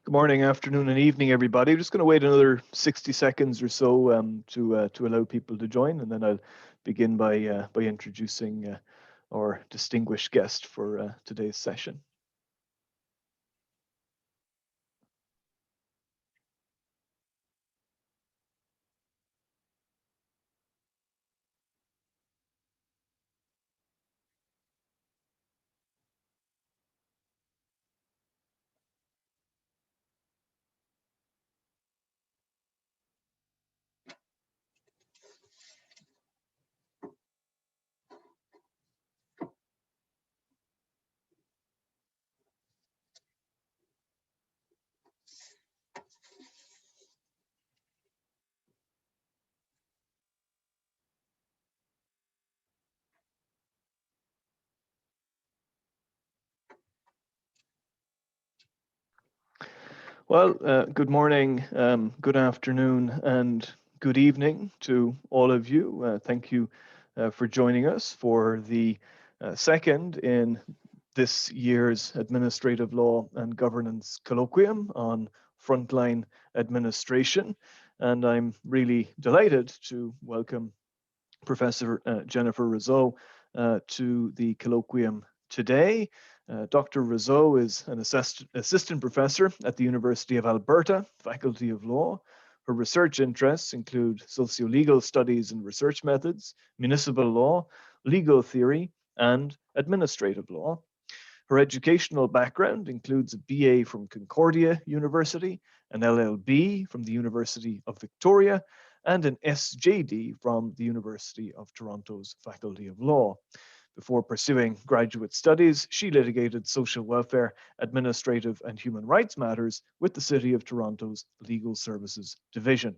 Good morning, afternoon, and evening, everybody. I'm just going to wait another 60 seconds or so to allow people to join, and then I'll begin by introducing our distinguished guest for today's session. Well, good morning, good afternoon, and good evening to all of you. Thank you for joining us for the second in this year's Administrative Law and Governance Colloquium on Frontline Administration. And I'm really delighted to welcome Professor Jennifer Raso to the colloquium today. Dr. Raso is an assistant professor at the University of Alberta, Faculty of Law. Her research interests include socio-legal studies and research methods, municipal law, legal theory, and administrative law. Her educational background includes a BA from Concordia University, an LLB from the University of Victoria, and an SJD from the University of Toronto's Faculty of Law. Before pursuing graduate studies, she litigated social welfare, administrative and human rights matters with the City of Toronto's Legal Services Division.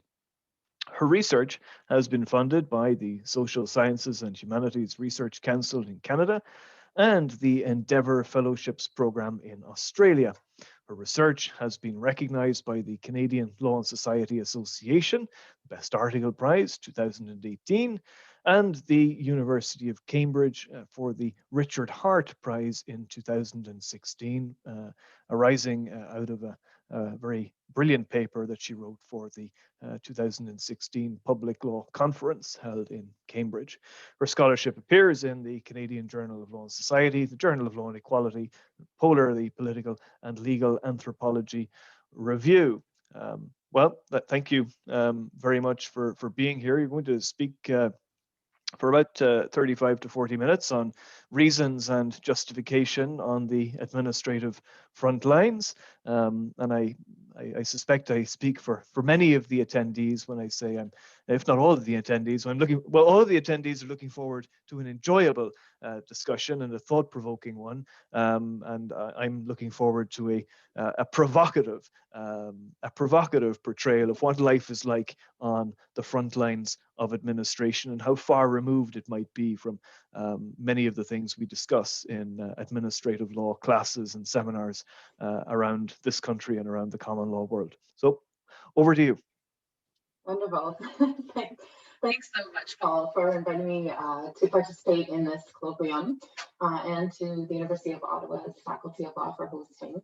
Her research has been funded by the Social Sciences and Humanities Research Council in Canada and the Endeavour Fellowships Programme in Australia. Her research has been recognised by the Canadian Law and Society Association, Best Article Prize 2018, and the University of Cambridge for the Richard Hart Prize in 2016, arising out of a very brilliant paper that she wrote for the 2016 Public Law Conference held in Cambridge. Her scholarship appears in the Canadian Journal of Law and Society, the Journal of Law and Equality, Polar, the Political and Legal Anthropology Review. Thank you very much for being here. You're going to speak for about 35 to 40 minutes on reasons and justification on the administrative front lines. And I suspect I speak for many of the attendees when I say if not all of the attendees, all of the attendees are looking forward to an enjoyable discussion and a thought-provoking one. And I'm looking forward to a provocative portrayal of what life is like on the front lines of administration and how far removed it might be from many of the things we discuss in administrative law classes and seminars around this country and around the common law world. So over to you. Wonderful. Thanks so much, Paul, for inviting me to participate in this colloquium and to the University of Ottawa's Faculty of Law for hosting.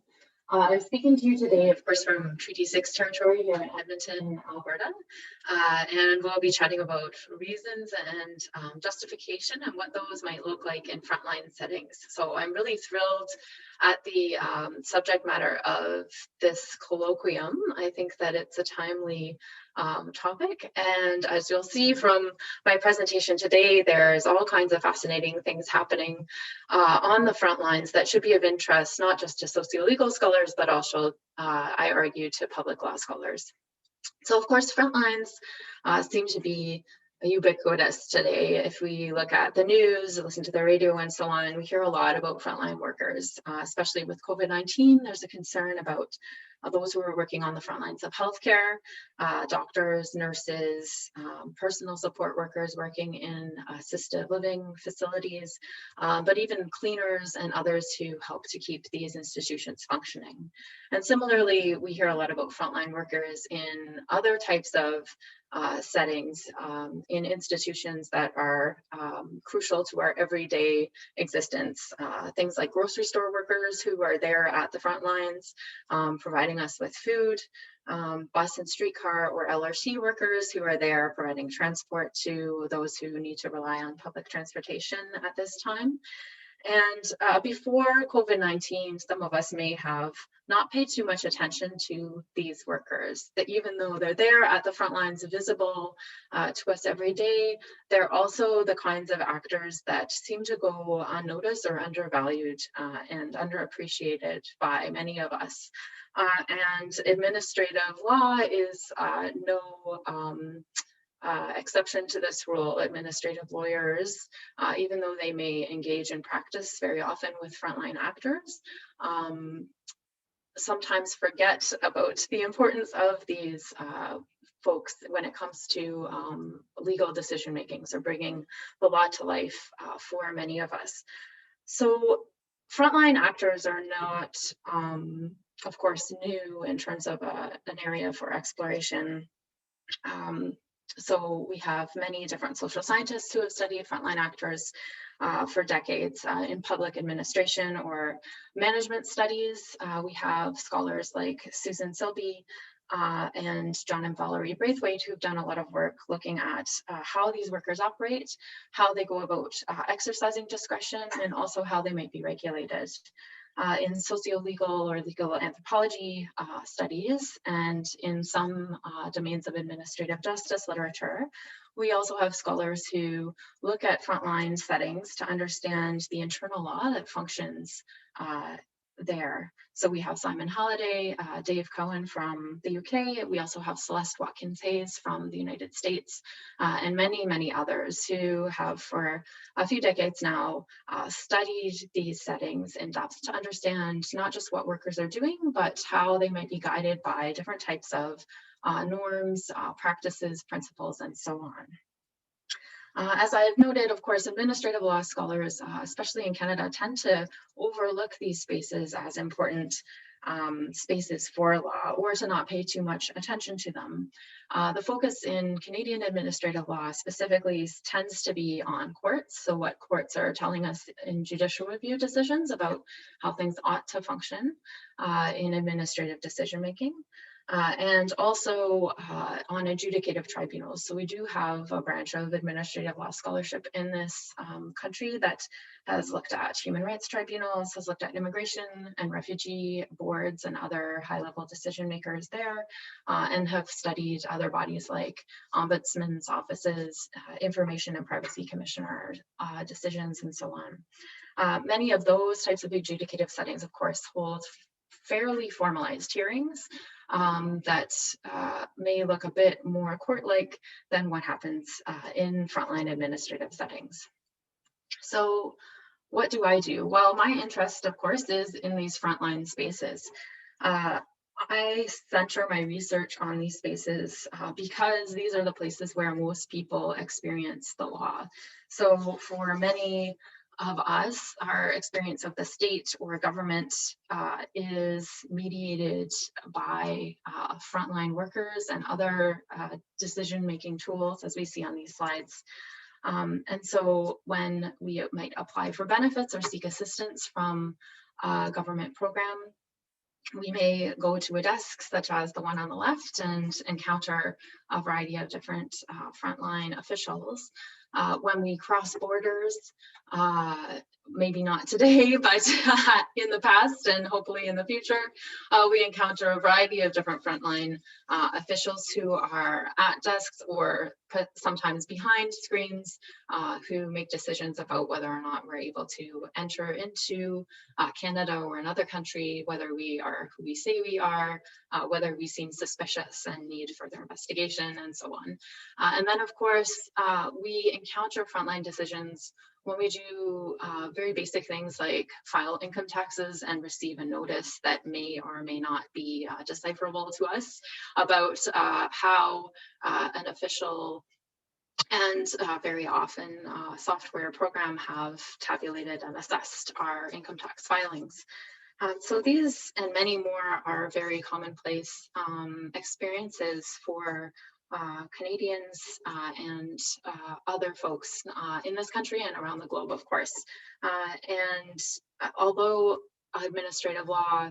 I'm speaking to you today, of course, from Treaty 6 territory here in Edmonton, Alberta, and we'll be chatting about reasons and justification and what those might look like in frontline settings. So I'm really thrilled at the subject matter of this colloquium. I think that it's a timely topic, and as you'll see from my presentation today, there's all kinds of fascinating things happening on the front lines that should be of interest not just to socio-legal scholars but also I argue to public law scholars. So of course front lines seem to be ubiquitous today. If we look at the news, listen to the radio and so on, we hear a lot about frontline workers, especially with COVID-19. There's a concern about those who are working on the front lines of healthcare, doctors, nurses, personal support workers working in assisted living facilities, but even cleaners and others who help to keep these institutions functioning. And similarly, we hear a lot about frontline workers in other types of settings, in institutions that are crucial to our everyday existence. Things like grocery store workers who are there at the front lines, providing us with food, bus and streetcar or LRT workers who are there providing transport to those who need to rely on public transportation at this time. And before COVID-19, some of us may have not paid too much attention to these workers, that even though they're there at the front lines, visible to us every day, they're also the kinds of actors that seem to go unnoticed or undervalued and underappreciated by many of us. And administrative law is no exception to this rule. Administrative lawyers, even though they may engage in practice very often with frontline actors, sometimes forget about the importance of these folks when it comes to legal decision making, so bringing the law to life for many of us. So frontline actors are not, of course, new in terms of an area for exploration. So we have many different social scientists who have studied frontline actors for decades in public administration or management studies. We have scholars like Susan Silby and John and Valerie Braithwaite who've done a lot of work looking at how these workers operate, how they go about exercising discretion, and also how they might be regulated. In socio-legal or legal anthropology studies, and in some domains of administrative justice literature, we also have scholars who look at frontline settings to understand the internal law that functions there. So we have Simon Halliday, Dave Cohen from the UK. We also have Celeste Watkins Hayes from the United States, and many, many others who have for a few decades now studied these settings in depth to understand not just what workers are doing, but how they might be guided by different types of norms, practices, principles, and so on. As I have noted, of course, administrative law scholars, especially in Canada, tend to overlook these spaces as important spaces for law, or to not pay too much attention to them. The focus in Canadian administrative law specifically tends to be on courts, so what courts are telling us in judicial review decisions about how things ought to function in administrative decision making. And also on adjudicative tribunals. So we do have a branch of administrative law scholarship in this country that has looked at human rights tribunals, has looked at immigration and refugee boards and other high-level decision makers there, and have studied other bodies like ombudsman's offices, information and privacy commissioner decisions, and so on. Many of those types of adjudicative settings, of course, hold fairly formalized hearings that may look a bit more court-like than what happens in frontline administrative settings. So what do I do? Well, my interest, of course, is in these frontline spaces. I center my research on these spaces because these are the places where most people experience the law. So for many of us, our experience of the state or government is mediated by frontline workers and other decision-making tools, as we see on these slides. And so when we might apply for benefits or seek assistance from a government program, we may go to a desk such as the one on the left and encounter a variety of different frontline officials. When we cross borders, maybe not today, but in the past and hopefully in the future, we encounter a variety of different frontline officials who are at desks or sometimes behind screens who make decisions about whether or not we're able to enter into Canada or another country, whether we are who we say we are, whether we seem suspicious and need further investigation, and so on. And then, of course, we encounter frontline decisions when we do very basic things like file income taxes and receive a notice that may or may not be decipherable to us about how an official and very often software program have tabulated and assessed our income tax filings. So these and many more are very commonplace experiences for Canadians and other folks in this country and around the globe, of course. And although administrative law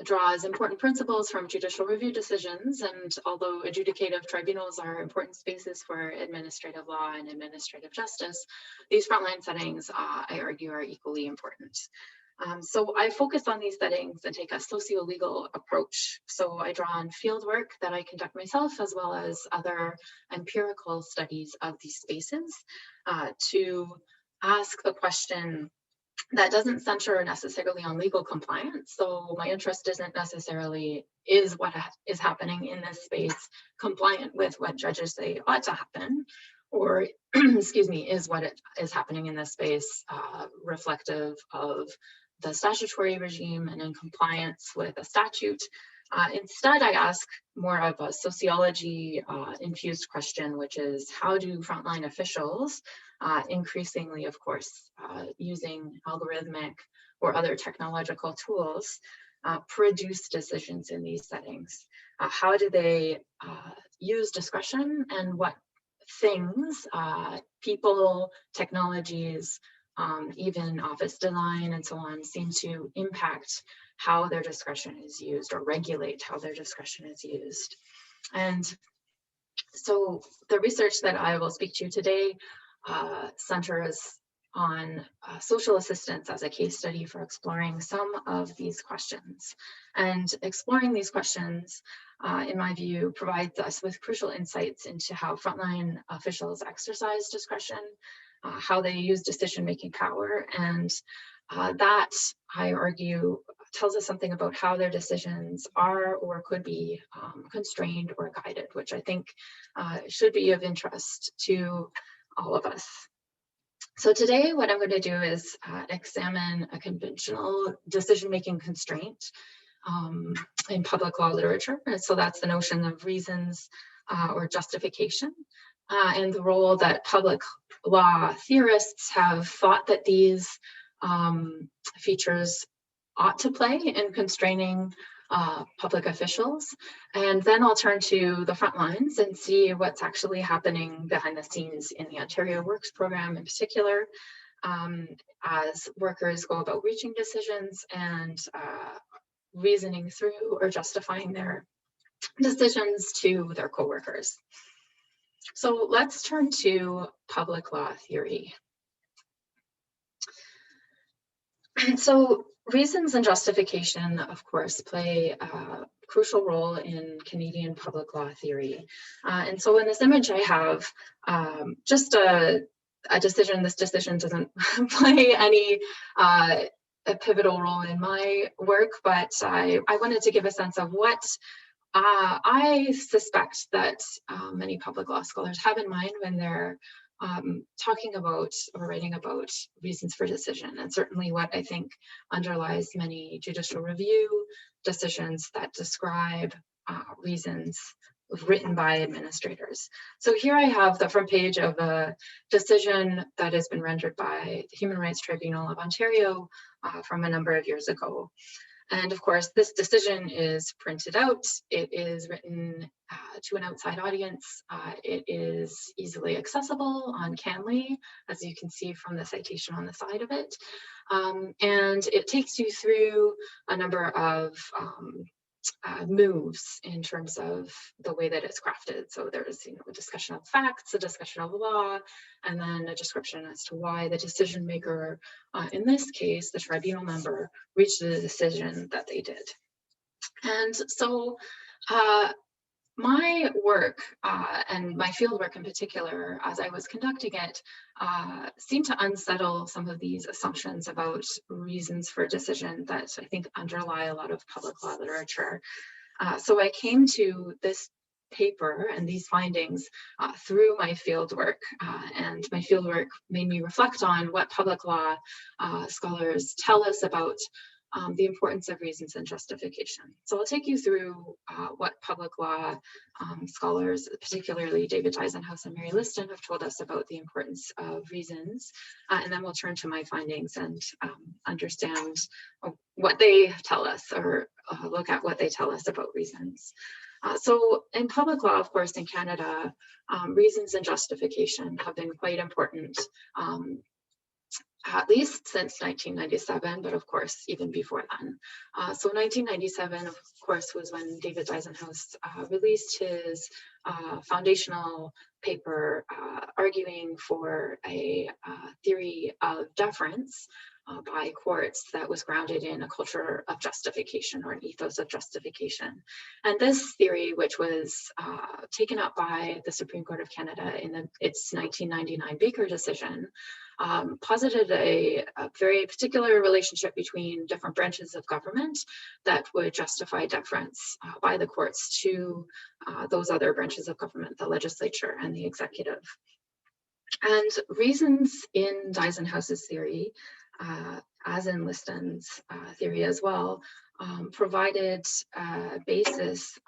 draws important principles from judicial review decisions, and although adjudicative tribunals are important spaces for administrative law and administrative justice, these frontline settings, I argue, are equally important. So I focus on these settings and take a socio-legal approach. So I draw on field work that I conduct myself, as well as other empirical studies of these spaces to ask the question that doesn't center necessarily on legal compliance. So my interest isn't necessarily, is what is happening in this space compliant with what judges say ought to happen, or excuse me, is what is happening in this space reflective of the statutory regime and in compliance with a statute. Instead, I ask more of a sociology infused question, which is how do frontline officials, increasingly, of course, using algorithmic or other technological tools, produce decisions in these settings? How do they use discretion, and what things, people, technologies, even office design and so on, seem to impact how their discretion is used or regulate how their discretion is used. And so the research that I will speak to today centers on social assistance as a case study for exploring some of these questions. And exploring these questions, in my view, provides us with crucial insights into how frontline officials exercise discretion, how they use decision-making power, and that, I argue, tells us something about how their decisions are or could be constrained or guided, which I think should be of interest to all of us. So today, what I'm going to do is examine a conventional decision-making constraint in public law literature. And so that's the notion of reasons or justification, and the role that public law theorists have thought that these features ought to play in constraining public officials. And then I'll turn to the front lines and see what's actually happening behind the scenes in the Ontario Works program in particular, as workers go about reaching decisions and reasoning through or justifying their decisions to their coworkers. So let's turn to public law theory. So reasons and justification, of course, play a crucial role in Canadian public law theory. And so in this image, I have just a decision. This decision doesn't play any a pivotal role in my work, but I wanted to give a sense of what I suspect that many public law scholars have in mind when they're talking about or writing about reasons for decision, and certainly what I think underlies many judicial review decisions that describe reasons written by administrators. So here I have the front page of a decision that has been rendered by the Human Rights Tribunal of Ontario from a number of years ago. And of course, this decision is printed out. It is written to an outside audience. It is easily accessible on Canly, as you can see from the citation on the side of it. And it takes you through a number of moves in terms of the way that it's crafted. So there's, a discussion of facts, a discussion of law, and then a description as to why the decision maker, in this case, the tribunal member, reached the decision that they did. And so my work and my field work in particular, as I was conducting it, seemed to unsettle some of these assumptions about reasons for decision that I think underlie a lot of public law literature. So I came to this paper and these findings through my field work, and my field work made me reflect on what public law scholars tell us about the importance of reasons and justification. So I'll take you through what public law scholars, particularly David Eisenhouse and Mary Liston, have told us about the importance of reasons, and then we'll turn to my findings and understand what they tell us, or look at what they tell us about reasons. So in public law, of course, in Canada, reasons and justification have been quite important, at least since 1997, but of course, even before then. So 1997, of course, was when David Eisenhouse released his foundational paper arguing for a theory of deference by courts that was grounded in a culture of justification, or an ethos of justification. And this theory, which was taken up by the Supreme Court of Canada in its 1999 Baker decision, posited a very particular relationship between different branches of government that would justify deference by the courts to those other branches of government, the legislature and the executive. And reasons in Eisenhouse's theory, as in Liston's theory as well, provided a basis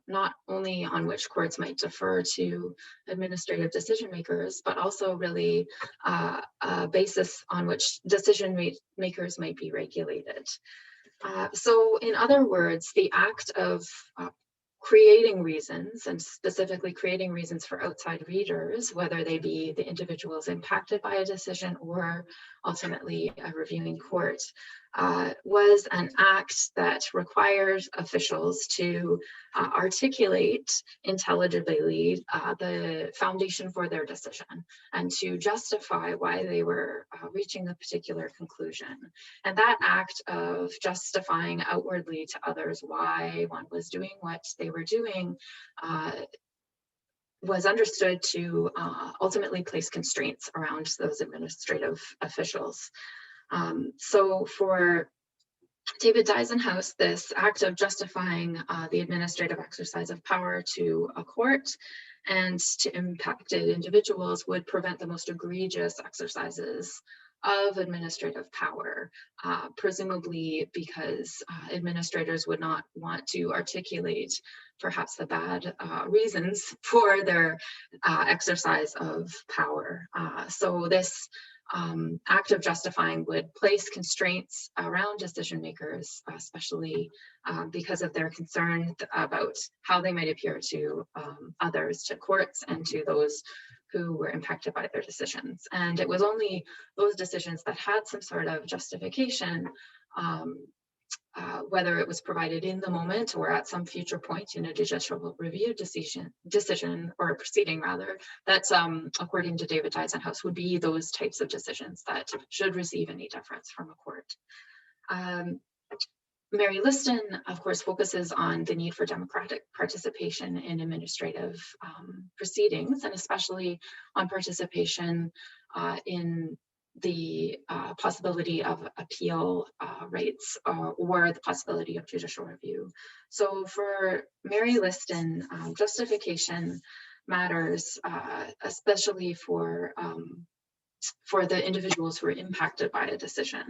not only on which courts might defer to administrative decision makers, but also really a basis on which decision makers might be regulated. So in other words, the act of creating reasons, and specifically creating reasons for outside readers, whether they be the individuals impacted by a decision or ultimately a reviewing court, was an act that requires officials to articulate intelligibly the foundation for their decision, and to justify why they were reaching a particular conclusion. And that act of justifying outwardly to others why one was doing what they were doing was understood to ultimately place constraints around those administrative officials. So for David Eisenhouse, this act of justifying the administrative exercise of power to a court and to impacted individuals would prevent the most egregious exercises of administrative power, presumably because administrators would not want to articulate perhaps the bad reasons for their exercise of power. So this act of justifying would place constraints around decision makers, especially because of their concern about how they might appear to others, to courts, and to those who were impacted by their decisions. And it was only those decisions that had some sort of justification, whether it was provided in the moment or at some future point in a judicial review decision or a proceeding rather, that according to David Eisenhouse would be those types of decisions that should receive any deference from a court. Mary Liston, of course, focuses on the need for democratic participation in administrative proceedings, and especially on participation in the possibility of appeal rights or the possibility of judicial review. So for Mary Liston, justification matters, especially for the individuals who are impacted by a decision.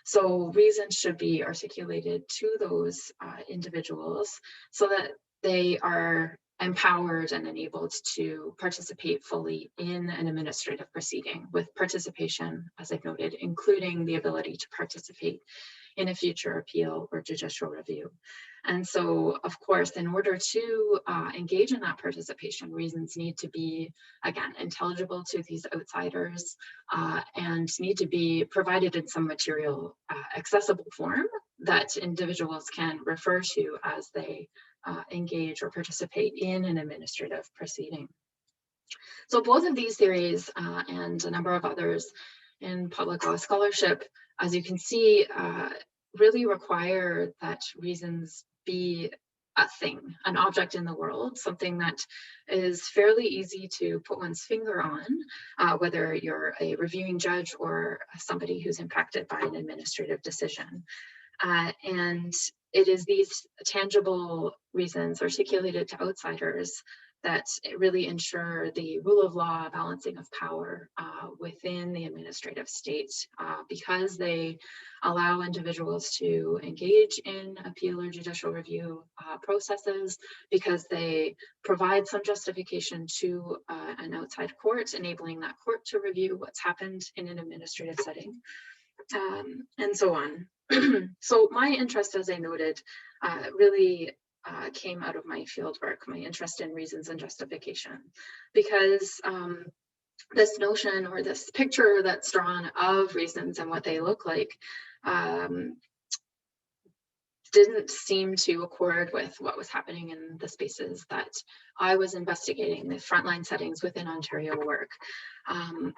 So reasons should be articulated to those individuals so that they are empowered and enabled to participate fully in an administrative proceeding, with participation, as I've noted, including the ability to participate in a future appeal or judicial review. And so, of course, in order to engage in that participation, reasons need to be, again, intelligible to these outsiders and need to be provided in some material accessible form that individuals can refer to as they engage or participate in an administrative proceeding. So both of these theories and a number of others in public law scholarship, as you can see, really require that reasons be a thing, an object in the world, something that is fairly easy to put one's finger on, whether you're a reviewing judge or somebody who's impacted by an administrative decision. And it is these tangible reasons articulated to outsiders that really ensure the rule of law, balancing of power within the administrative state, because they allow individuals to engage in appeal or judicial review processes, because they provide some justification to an outside court, enabling that court to review what's happened in an administrative setting, and so on. So my interest, as I noted, really came out of my field work, my interest in reasons and justification, because this notion or this picture that's drawn of reasons and what they look like didn't seem to accord with what was happening in the spaces that I was investigating, the frontline settings within Ontario work.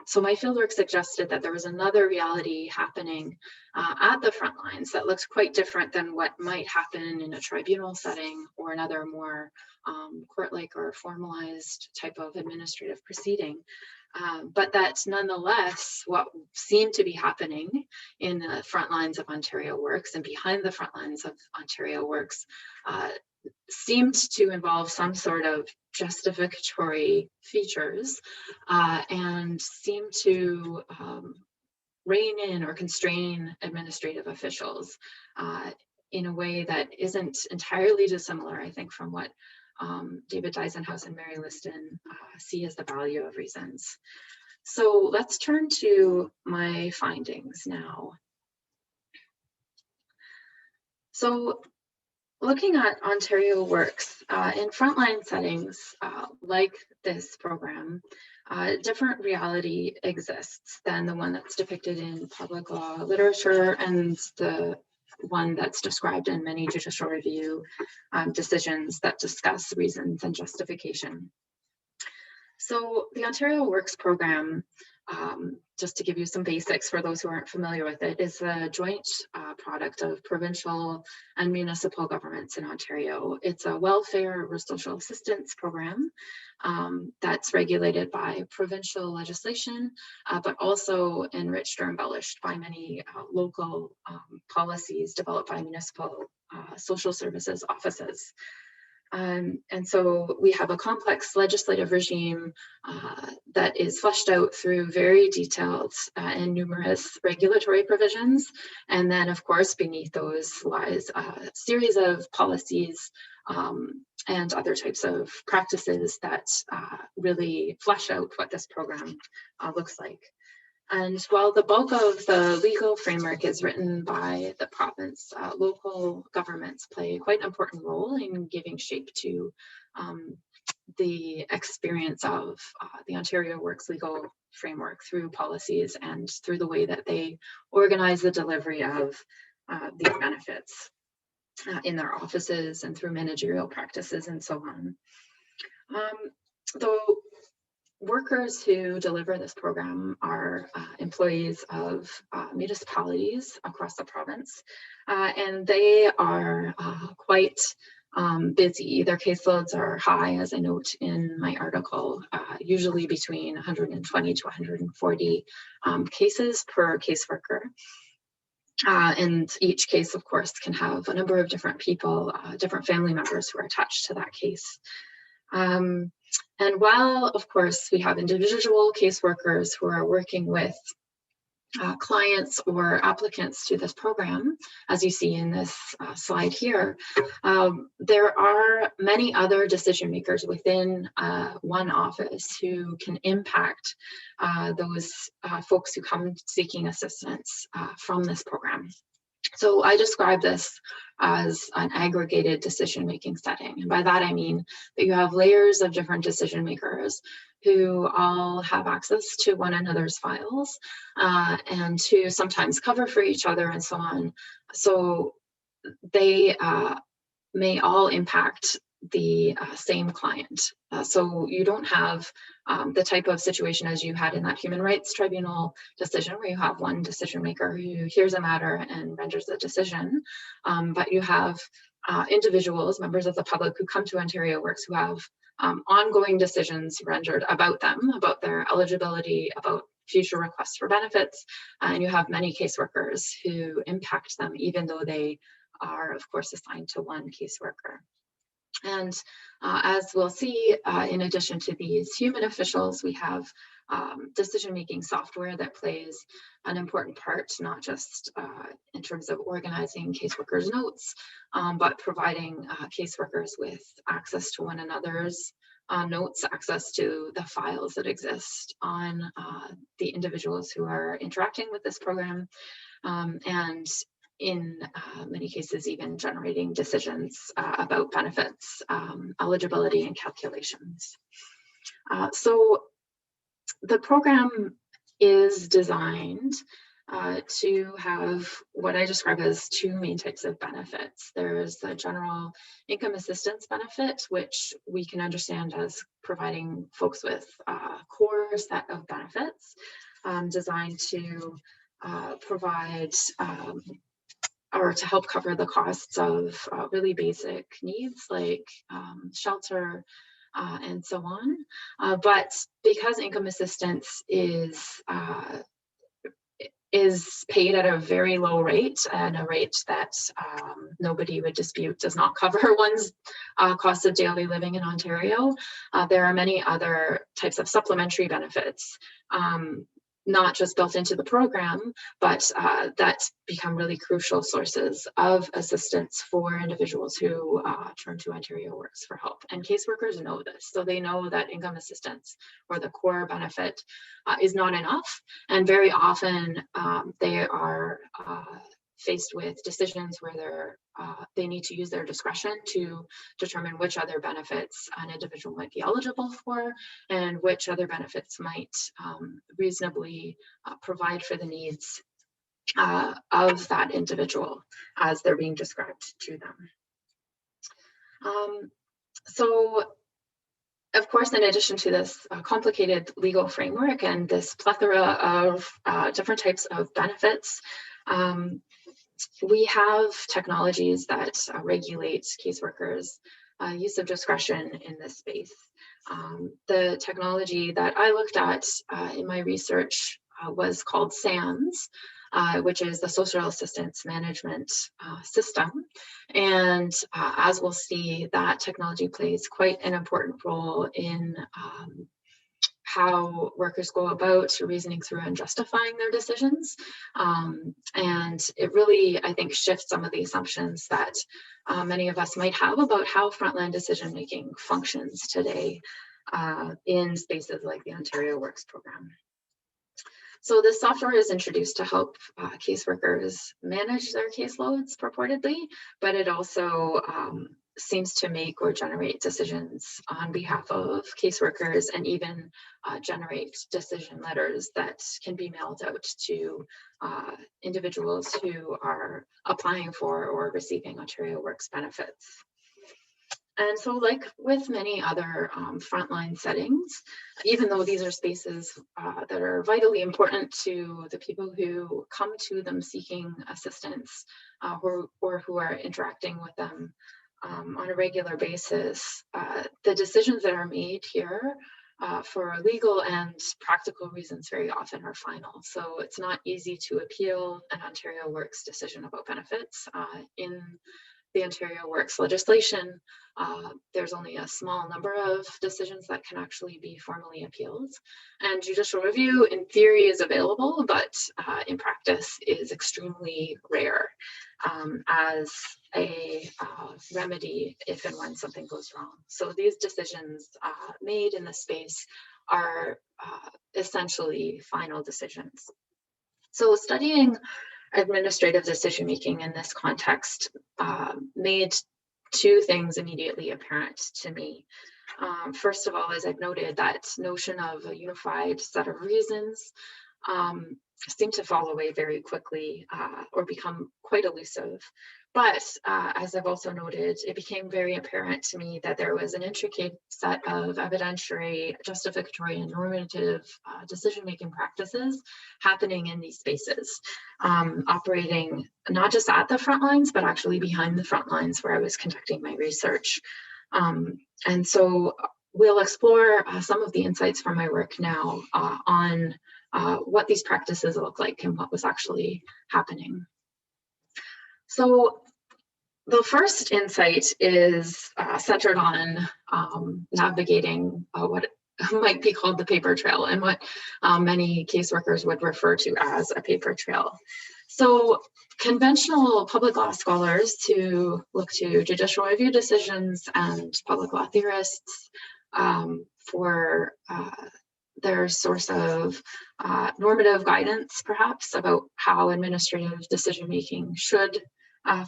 So my fieldwork suggested that there was another reality happening at the front lines that looked quite different than what might happen in a tribunal setting or another more court-like or formalized type of administrative proceeding. But that nonetheless, what seemed to be happening in the front lines of Ontario Works and behind the front lines of Ontario Works seemed to involve some sort of justificatory features and seemed to rein in or constrain administrative officials in a way that isn't entirely dissimilar, I think, from what David Deisenhouse and Mary Liston see as the value of reasons. So let's turn to my findings now. So looking at Ontario Works, in frontline settings like this program, different reality exists than the one that's depicted in public law literature and the one that's described in many judicial review decisions that discuss reasons and justification. So the Ontario Works program, just to give you some basics for those who aren't familiar with it, is a joint product of provincial and municipal governments in Ontario. It's a welfare or social assistance program that's regulated by provincial legislation, but also enriched or embellished by many local policies developed by municipal social services offices. And so we have a complex legislative regime that is fleshed out through very detailed and numerous regulatory provisions. And then, of course, beneath those lies a series of policies and other types of practices that really flesh out what this program looks like. And while the bulk of the legal framework is written by the province, local governments play quite an important role in giving shape to the experience of the Ontario Works legal framework through policies and through the way that they organize the delivery of these benefits in their offices and through managerial practices and so on. Though workers who deliver this program are employees of municipalities across the province, and they are quite busy. Their caseloads are high, as I note in my article, usually between 120 to 140 cases per caseworker. And each case, of course, can have a number of different people, different family members who are attached to that case. And while, of course, we have individual caseworkers who are working with clients or applicants to this program, as you see in this slide here, there are many other decision makers within one office who can impact those folks who come seeking assistance from this program. So I describe this as an aggregated decision-making setting. And by that, I mean that you have layers of different decision makers who all have access to one another's files and who sometimes cover for each other and so on. So they may all impact the same client. So you don't have the type of situation as you had in that human rights tribunal decision, where you have one decision maker who hears a matter and renders a decision, but you have individuals, members of the public, who come to Ontario Works who have ongoing decisions rendered about them, about their eligibility, about future requests for benefits, and you have many caseworkers who impact them, even though they are, of course, assigned to one caseworker. And as we'll see, in addition to these human officials, we have decision-making software that plays an important part, not just in terms of organizing caseworkers' notes, but providing caseworkers with access to one another's notes, access to the files that exist on the individuals who are interacting with this program, and in many cases even generating decisions about benefits, eligibility, and calculations. So the program is designed to have what I describe as two main types of benefits. There's the general income assistance benefit, which we can understand as providing folks with a core set of benefits designed to provide or to help cover the costs of really basic needs like shelter and so on. But because income assistance is paid at a very low rate, and a rate that nobody would dispute does not cover one's cost of daily living in Ontario, there are many other types of supplementary benefits, not just built into the program, but that become really crucial sources of assistance for individuals who turn to Ontario Works for help. And caseworkers know this, so they know that income assistance, or the core benefit, is not enough. And very often they are faced with decisions where they need to use their discretion to determine which other benefits an individual might be eligible for, and which other benefits might reasonably provide for the needs of that individual as they're being described to them. So, of course, in addition to this complicated legal framework and this plethora of different types of benefits, we have technologies that regulate caseworkers' use of discretion in this space. The technology that I looked at in my research was called SAMS, which is the Social Assistance Management System. And as we'll see, that technology plays quite an important role in how workers go about reasoning through and justifying their decisions. And it really, I think, shifts some of the assumptions that many of us might have about how frontline decision-making functions today in spaces like the Ontario Works program. So this software is introduced to help caseworkers manage their caseloads purportedly, but it also seems to make or generate decisions on behalf of caseworkers, and even generate decision letters that can be mailed out to individuals who are applying for or receiving Ontario Works benefits. And so, like with many other frontline settings, even though these are spaces that are vitally important to the people who come to them seeking assistance, or who are interacting with them on a regular basis, the decisions that are made here for legal and practical reasons very often are final. So it's not easy to appeal an Ontario Works decision about benefits. In the Ontario Works legislation, there's only a small number of decisions that can actually be formally appealed. And judicial review in theory is available, but in practice is extremely rare as a remedy if and when something goes wrong. So these decisions made in this space are essentially final decisions. So studying administrative decision-making in this context made two things immediately apparent to me. First of all, as I've noted, that notion of a unified set of reasons seem to fall away very quickly or become quite elusive. But as I've also noted, it became very apparent to me that there was an intricate set of evidentiary, justificatory, and normative decision-making practices happening in these spaces, operating not just at the front lines, but actually behind the front lines where I was conducting my research. And so we'll explore some of the insights from my work now on what these practices look like and what was actually happening. So the first insight is centered on navigating what might be called the paper trail, and what many caseworkers would refer to as a paper trail. So conventional public law scholars to look to judicial review decisions and public law theorists for their source of normative guidance, perhaps, about how administrative decision-making should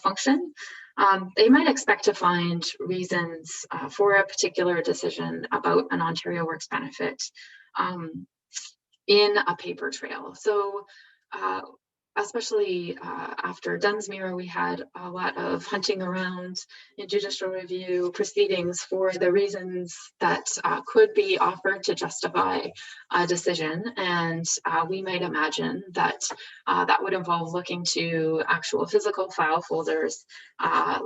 function. They might expect to find reasons for a particular decision about an Ontario Works benefit in a paper trail. So especially after Dunsmuir, we had a lot of hunting around in judicial review proceedings for the reasons that could be offered to justify a decision. And we might imagine that that would involve looking to actual physical file folders,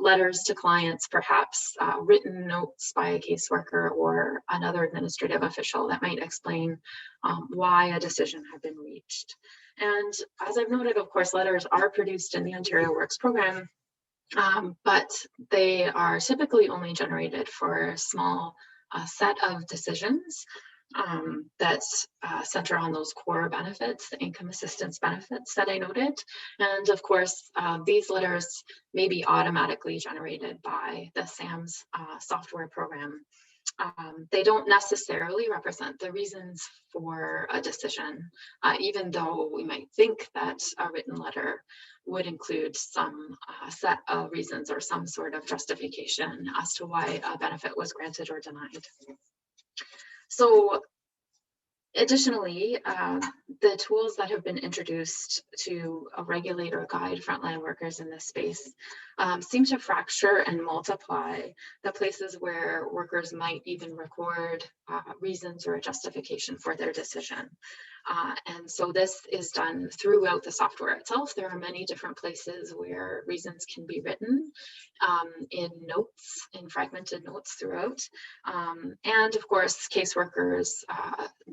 letters to clients, perhaps written notes by a caseworker or another administrative official that might explain why a decision had been reached. And as I've noted, of course, letters are produced in the Ontario Works program, but they are typically only generated for a small set of decisions that center on those core benefits, the income assistance benefits that I noted. And of course, these letters may be automatically generated by the SAMS software program. They don't necessarily represent the reasons for a decision, even though we might think that a written letter would include some set of reasons or some sort of justification as to why a benefit was granted or denied. So additionally, the tools that have been introduced to regulate or guide frontline workers in this space seem to fracture and multiply the places where workers might even record reasons or a justification for their decision. And so this is done throughout the software itself. There are many different places where reasons can be written in notes, in fragmented notes throughout. And of course, caseworkers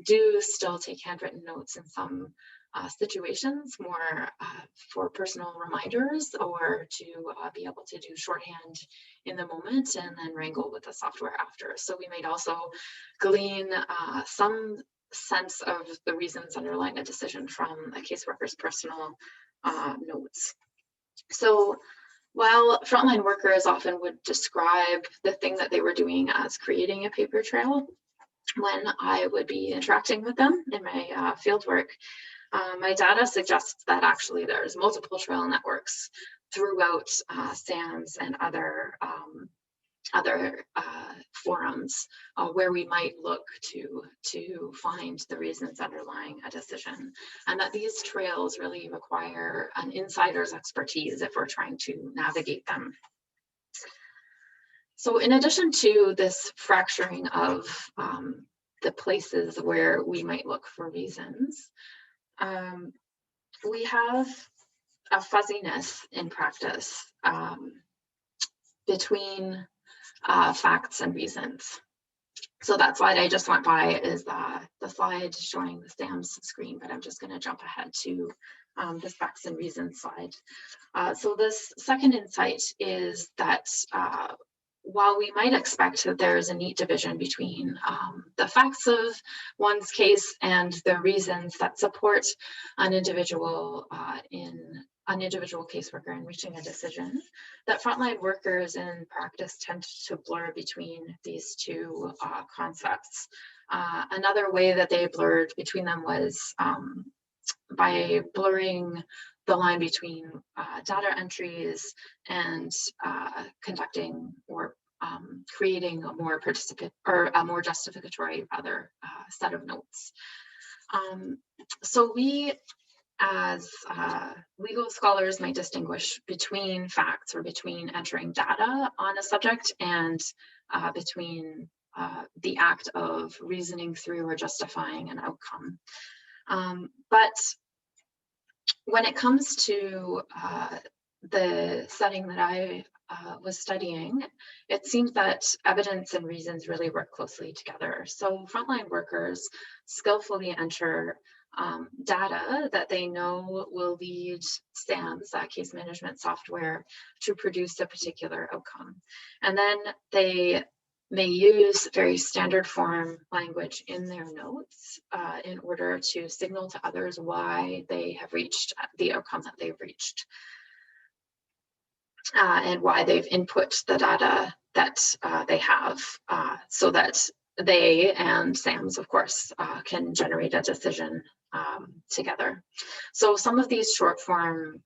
do still take handwritten notes in some situations, more for personal reminders or to be able to do shorthand in the moment and then wrangle with the software after. So we might also glean some sense of the reasons underlying a decision from a caseworker's personal notes. So while frontline workers often would describe the thing that they were doing as creating a paper trail, when I would be interacting with them in my field work, my data suggests that actually there's multiple trail networks throughout SAMS and other forums where we might look to find the reasons underlying a decision, and that these trails really require an insider's expertise if we're trying to navigate them. So in addition to this fracturing of the places where we might look for reasons, we have a fuzziness in practice between facts and reasons. So that slide I just went by is the slide showing the SAMS screen, but I'm just going to jump ahead to the facts and reasons slide. So this second insight is that while we might expect that there is a neat division between the facts of one's case and the reasons that support an individual caseworker in reaching a decision, that frontline workers in practice tend to blur between these two concepts. Another way that they blurred between them was by blurring the line between data entries and conducting or creating a more justificatory set of notes. So we, as legal scholars, might distinguish between facts, or between entering data on a subject, and between the act of reasoning through or justifying an outcome. But when it comes to the setting that I was studying, it seems that evidence and reasons really work closely together. So frontline workers skillfully enter data that they know will lead SAMS, that case management software, to produce a particular outcome. And then they may use very standard form language in their notes in order to signal to others why they have reached the outcome that they've reached, and why they've input the data that they have, so that they and SAMS, of course, can generate a decision together. So some of these short form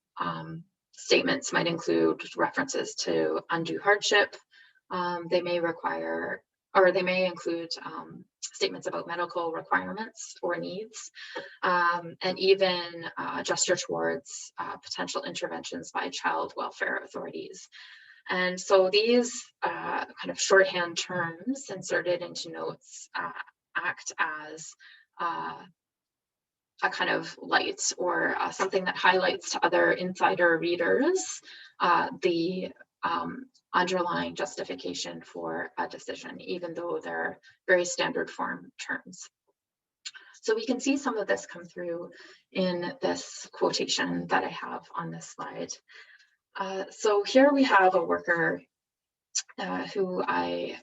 statements might include references to undue hardship. They may require, or they may include statements about medical requirements or needs, and even a gesture towards potential interventions by child welfare authorities. And so these kind of shorthand terms inserted into notes act as a kind of light, or something that highlights to other insider readers the underlying justification for a decision, even though they're very standard form terms. So we can see some of this come through in this quotation that I have on this slide. So here we have a worker who I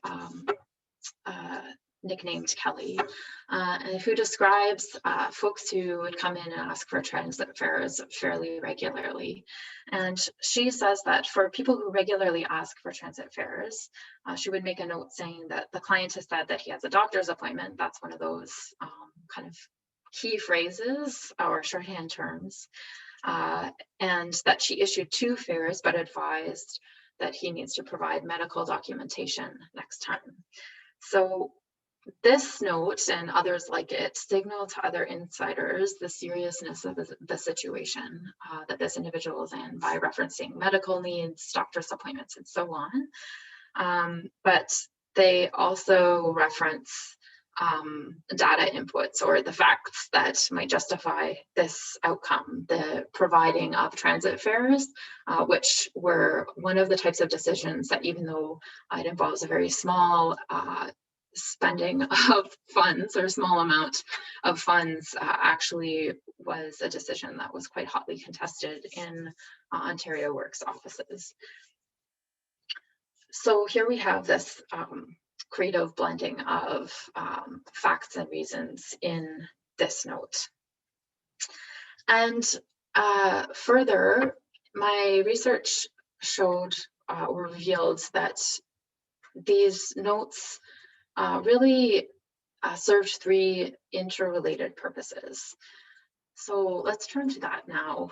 nicknamed Kelly, who describes folks who would come in and ask for transit fares fairly regularly. And she says that for people who regularly ask for transit fares, she would make a note saying that the client has said that he has a doctor's appointment. That's one of those kind of key phrases or shorthand terms. And that she issued 2 fares, but advised that he needs to provide medical documentation next time. So this note and others like it signal to other insiders the seriousness of the situation that this individual is in by referencing medical needs, doctor's appointments, and so on. But they also reference data inputs, or the facts that might justify this outcome, the providing of transit fares, which were one of the types of decisions that, even though it involves a very small spending of funds, or small amount of funds, actually was a decision that was quite hotly contested in Ontario Works offices. So here we have this creative blending of facts and reasons in this note. And further, my research showed or revealed that these notes really served 3 interrelated purposes. So let's turn to that now.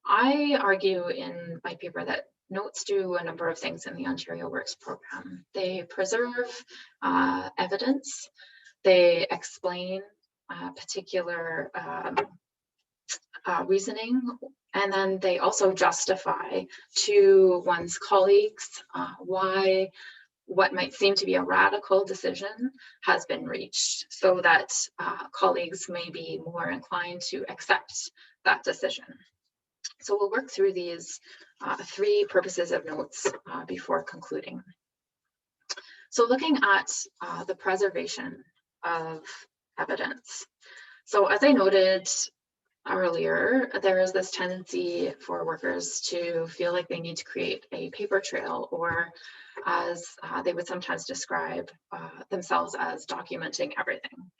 I argue in my paper that notes do a number of things in the Ontario Works program. They preserve evidence, they explain particular reasoning, and then they also justify to one's colleagues why what might seem to be a radical decision has been reached, so that colleagues may be more inclined to accept that decision. So we'll work through these 3 purposes of notes before concluding. So looking at the preservation of evidence. So as I noted earlier, there is this tendency for workers to feel like they need to create a paper trail, or as they would sometimes describe themselves as documenting everything.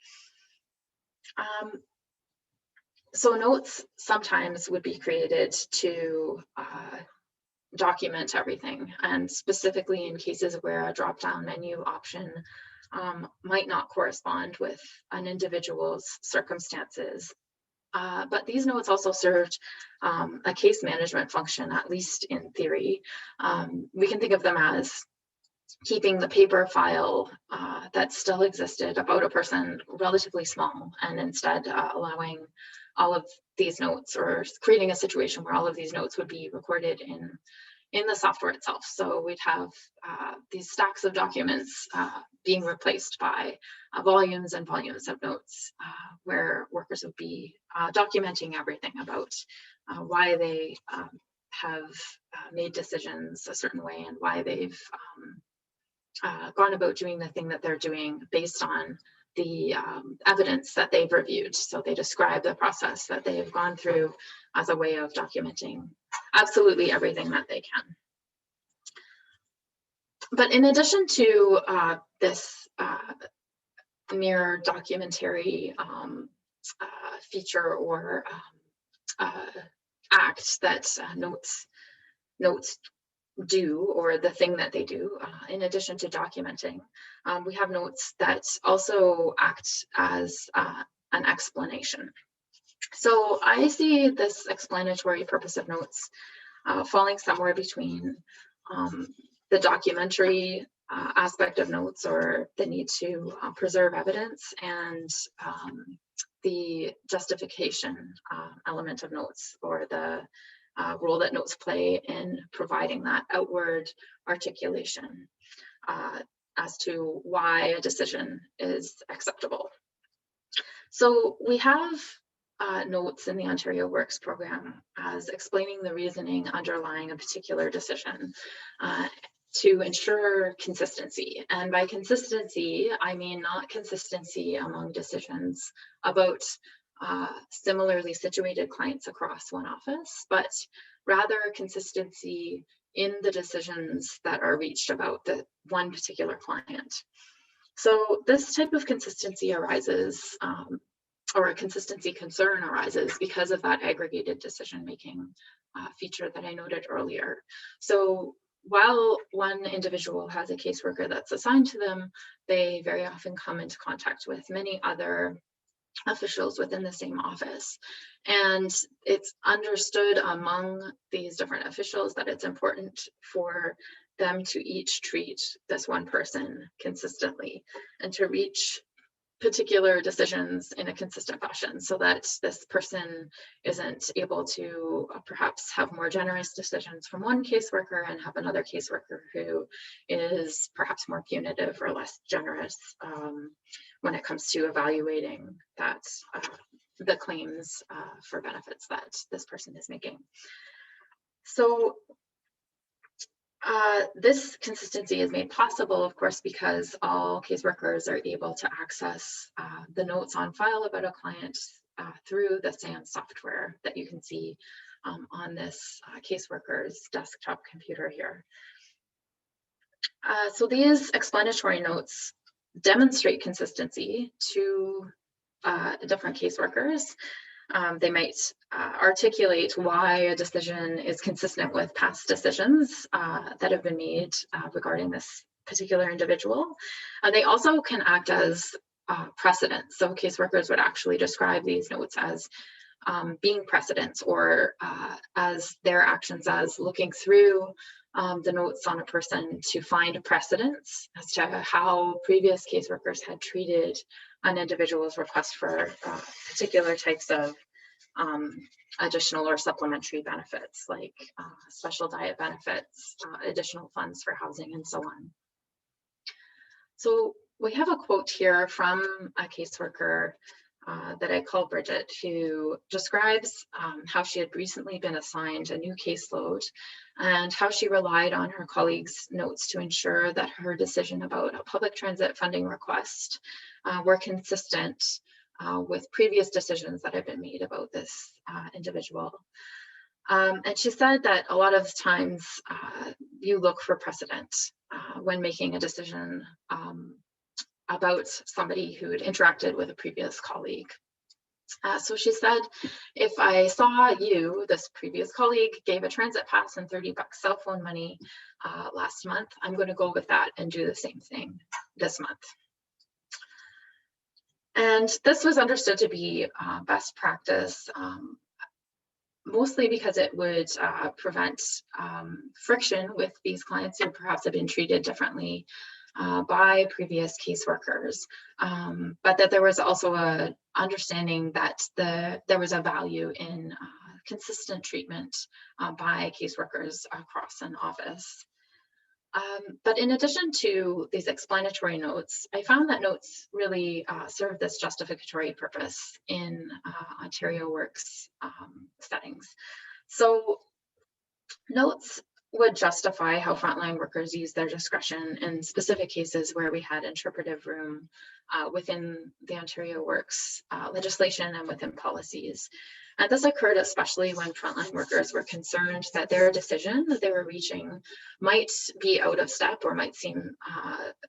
So notes sometimes would be created to document everything, and specifically in cases where a drop-down menu option might not correspond with an individual's circumstances. But these notes also served a case management function, at least in theory. We can think of them as keeping the paper file that still existed about a person relatively small, and instead allowing all of these notes, or creating a situation where all of these notes would be recorded in the software itself. So we'd have these stacks of documents being replaced by volumes and volumes of notes, where workers would be documenting everything about why they have made decisions a certain way, and why they've gone about doing the thing that they're doing based on the evidence that they've reviewed. So they describe the process that they have gone through as a way of documenting absolutely everything that they can. But in addition to this mere documentary feature or act that notes do, or the thing that they do, in addition to documenting, we have notes that also act as an explanation. So I see this explanatory purpose of notes falling somewhere between the documentary aspect of notes, or the need to preserve evidence, and the justification element of notes, or the role that notes play in providing that outward articulation as to why a decision is acceptable. So we have notes in the Ontario Works program as explaining the reasoning underlying a particular decision to ensure consistency. And by consistency, I mean not consistency among decisions about similarly situated clients across one office, but rather consistency in the decisions that are reached about the one particular client. So this type of consistency arises, or a consistency concern arises, because of that aggregated decision-making feature that I noted earlier. So while one individual has a caseworker that's assigned to them, they very often come into contact with many other officials within the same office. And it's understood among these different officials that it's important for them to each treat this one person consistently, and to reach particular decisions in a consistent fashion, so that this person isn't able to perhaps have more generous decisions from one caseworker and have another caseworker who is perhaps more punitive or less generous when it comes to evaluating that the claims for benefits that this person is making. So this consistency is made possible, of course, because all caseworkers are able to access the notes on file about a client through the SAM software that you can see on this caseworker's desktop computer here. So these explanatory notes demonstrate consistency to different caseworkers. They might articulate why a decision is consistent with past decisions that have been made regarding this particular individual. They also can act as precedents. So caseworkers would actually describe these notes as being precedents, or as their actions as looking through the notes on a person to find precedents as to how previous caseworkers had treated an individual's request for particular types of additional or supplementary benefits, like special diet benefits, additional funds for housing, and so on. So we have a quote here from a caseworker that I call Bridget, who describes how she had recently been assigned a new caseload, and how she relied on her colleagues' notes to ensure that her decision about a public transit funding request were consistent with previous decisions that had been made about this individual. And she said that a lot of times you look for precedent when making a decision about somebody who had interacted with a previous colleague. So she said, if I saw you, this previous colleague, gave a transit pass and $30 cell phone money last month, I'm going to go with that and do the same thing this month. And this was understood to be best practice mostly because it would prevent friction with these clients who perhaps have been treated differently by previous caseworkers, but that there was also a understanding that there was a value in consistent treatment by caseworkers across an office. But in addition to these explanatory notes, I found that notes really serve this justificatory purpose in Ontario Works settings. So notes would justify how frontline workers use their discretion in specific cases where we had interpretive room within the Ontario Works legislation and within policies. And this occurred especially when frontline workers were concerned that their decision that they were reaching might be out of step or might seem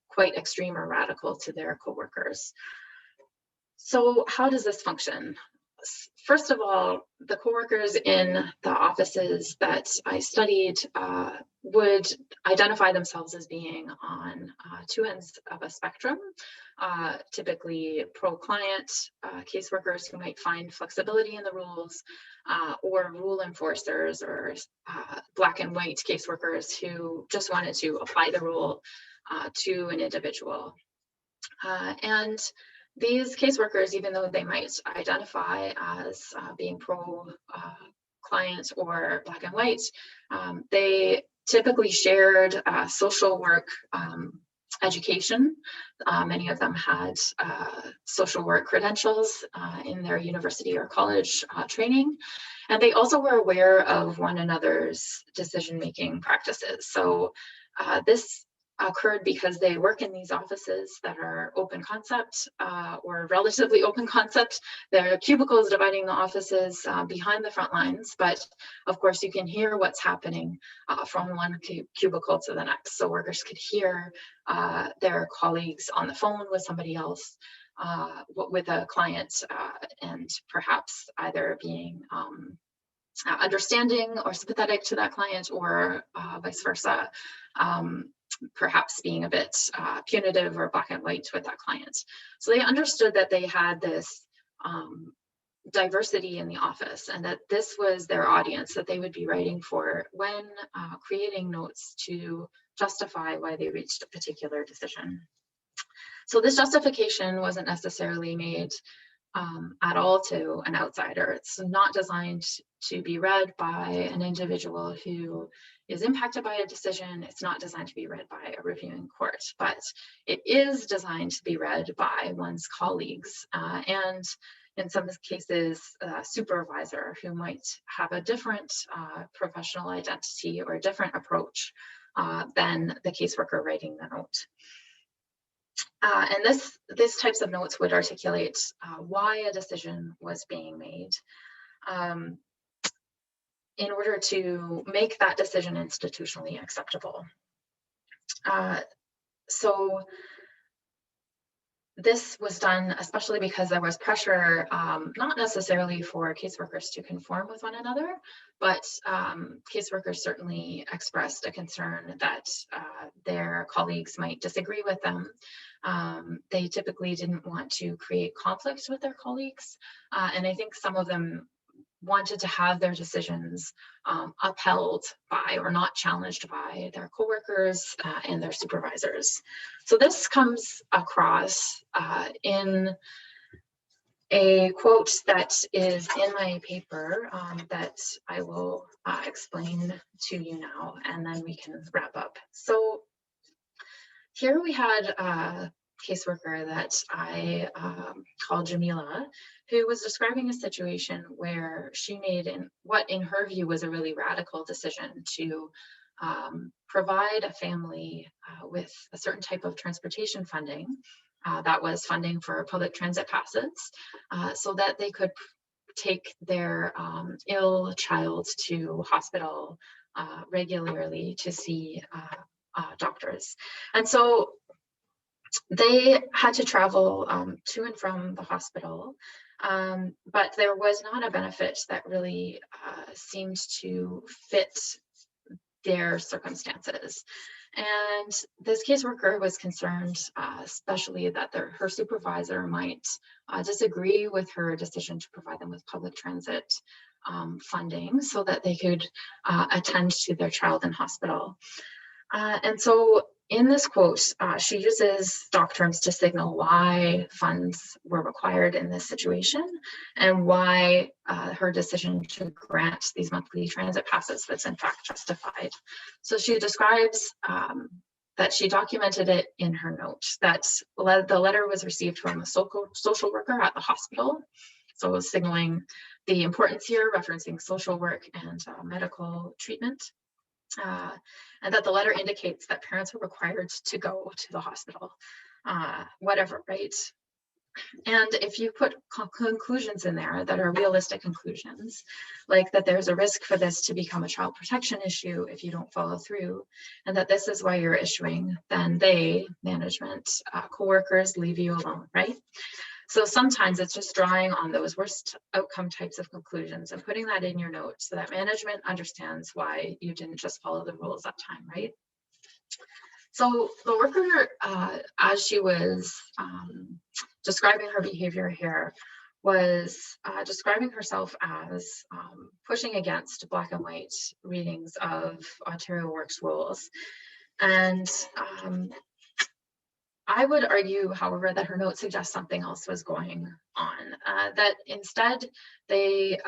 quite extreme or radical to their coworkers. So how does this function? First of all, the coworkers in the offices that I studied would identify themselves as being on two ends of a spectrum, typically pro-client caseworkers who might find flexibility in the rules, or rule enforcers or black and white caseworkers who just wanted to apply the rule to an individual. And these caseworkers, even though they might identify as being pro-client or black and white, they typically shared social work education. Many of them had social work credentials in their university or college training. And they also were aware of one another's decision-making practices. So this occurred because they work in these offices that are open concept or relatively open concept. There are cubicles dividing the offices behind the front lines, but of course you can hear what's happening from one cubicle to the next. So workers could hear their colleagues on the phone with somebody else, with a client, and perhaps either being understanding or sympathetic to that client, or vice versa. Perhaps being a bit punitive or black and white with that client. So they understood that they had this diversity in the office and that this was their audience that they would be writing for when creating notes to justify why they reached a particular decision. So this justification wasn't necessarily made at all to an outsider. It's not designed to be read by an individual who is impacted by a decision. It's not designed to be read by a reviewing court, but it is designed to be read by one's colleagues and in some cases, a supervisor who might have a different professional identity or a different approach than the caseworker writing the note. And these types of notes would articulate why a decision was being made in order to make that decision institutionally acceptable. So this was done especially because there was pressure, not necessarily for caseworkers to conform with one another, but caseworkers certainly expressed a concern that their colleagues might disagree with them. They typically didn't want to create conflict with their colleagues, and I think some of them wanted to have their decisions upheld by or not challenged by their coworkers and their supervisors. So this comes across in a quote that is in my paper that I will explain to you now, and then we can wrap up. So here we had a caseworker that I called Jamila, who was describing a situation where she made what in her view was a really radical decision to provide a family with a certain type of transportation funding that was funding for public transit passes so that they could take their ill child to hospital regularly to see doctors. And so they had to travel to and from the hospital, but there was not a benefit that really seemed to fit their circumstances. And this caseworker was concerned, especially that her supervisor might disagree with her decision to provide them with public transit funding so that they could attend to their child in hospital. And so in this quote, she uses doc terms to signal why funds were required in this situation and why her decision to grant these monthly transit passes was in fact justified. So she describes that she documented it in her note, that the letter was received from a social worker at the hospital. So it was signaling the importance here, referencing social work and medical treatment. And that the letter indicates that parents are required to go to the hospital, whatever, right? And if you put conclusions in there that are realistic conclusions, like that there's a risk for this to become a child protection issue if you don't follow through, and that this is why you're issuing, then they, management, coworkers, leave you alone, right? So sometimes it's just drawing on those worst outcome types of conclusions and putting that in your notes so that management understands why you didn't just follow the rules that time, right? So the worker, as she was describing her behavior here, was describing herself as pushing against black and white readings of Ontario Works rules. And I would argue, however, that her note suggests something else was going on, that instead they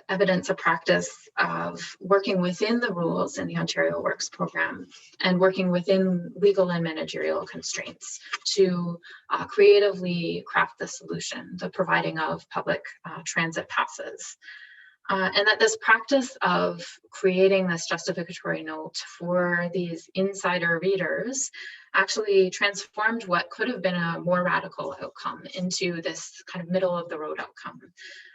evidence a practice of working within the rules in the Ontario Works program and working within legal and managerial constraints to creatively craft the solution, the providing of public transit passes. And that this practice of creating this justificatory note for these insider readers actually transformed what could have been a more radical outcome into this kind of middle of the road outcome.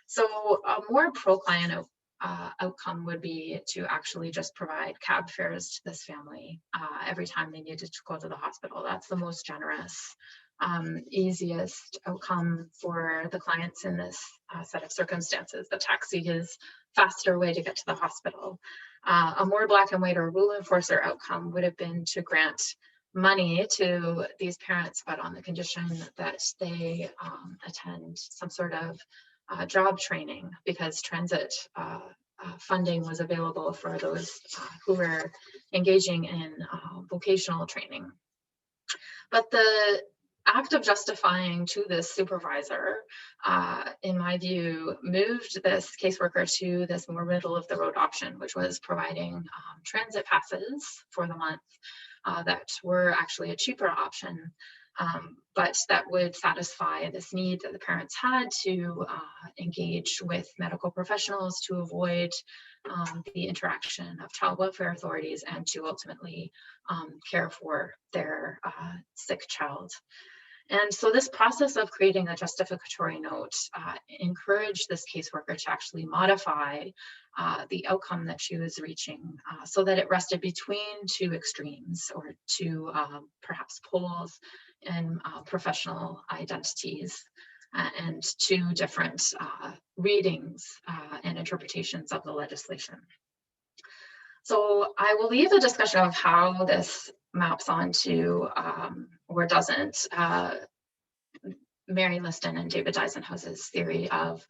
So a more pro-client outcome would be to actually just provide cab fares to this family every time they needed to go to the hospital. That's the most generous, easiest outcome for the clients in this set of circumstances. The taxi is faster way to get to the hospital. A more black and white or rule enforcer outcome would have been to grant money to these parents, but on the condition that they attend some sort of job training, because transit funding was available for those who were engaging in vocational training. But the act of justifying to this supervisor, in my view, moved this caseworker to this more middle of the road option, which was providing transit passes for the month that were actually a cheaper option, but that would satisfy this need that the parents had to engage with medical professionals to avoid the interaction of child welfare authorities and to ultimately care for their sick child. And so this process of creating a justificatory note encouraged this caseworker to actually modify the outcome that she was reaching so that it rested between two extremes, or two perhaps poles in professional identities, and two different readings and interpretations of the legislation. So I will leave the discussion of how this maps onto or doesn't Mary Liston and David Eisenhouse's theory of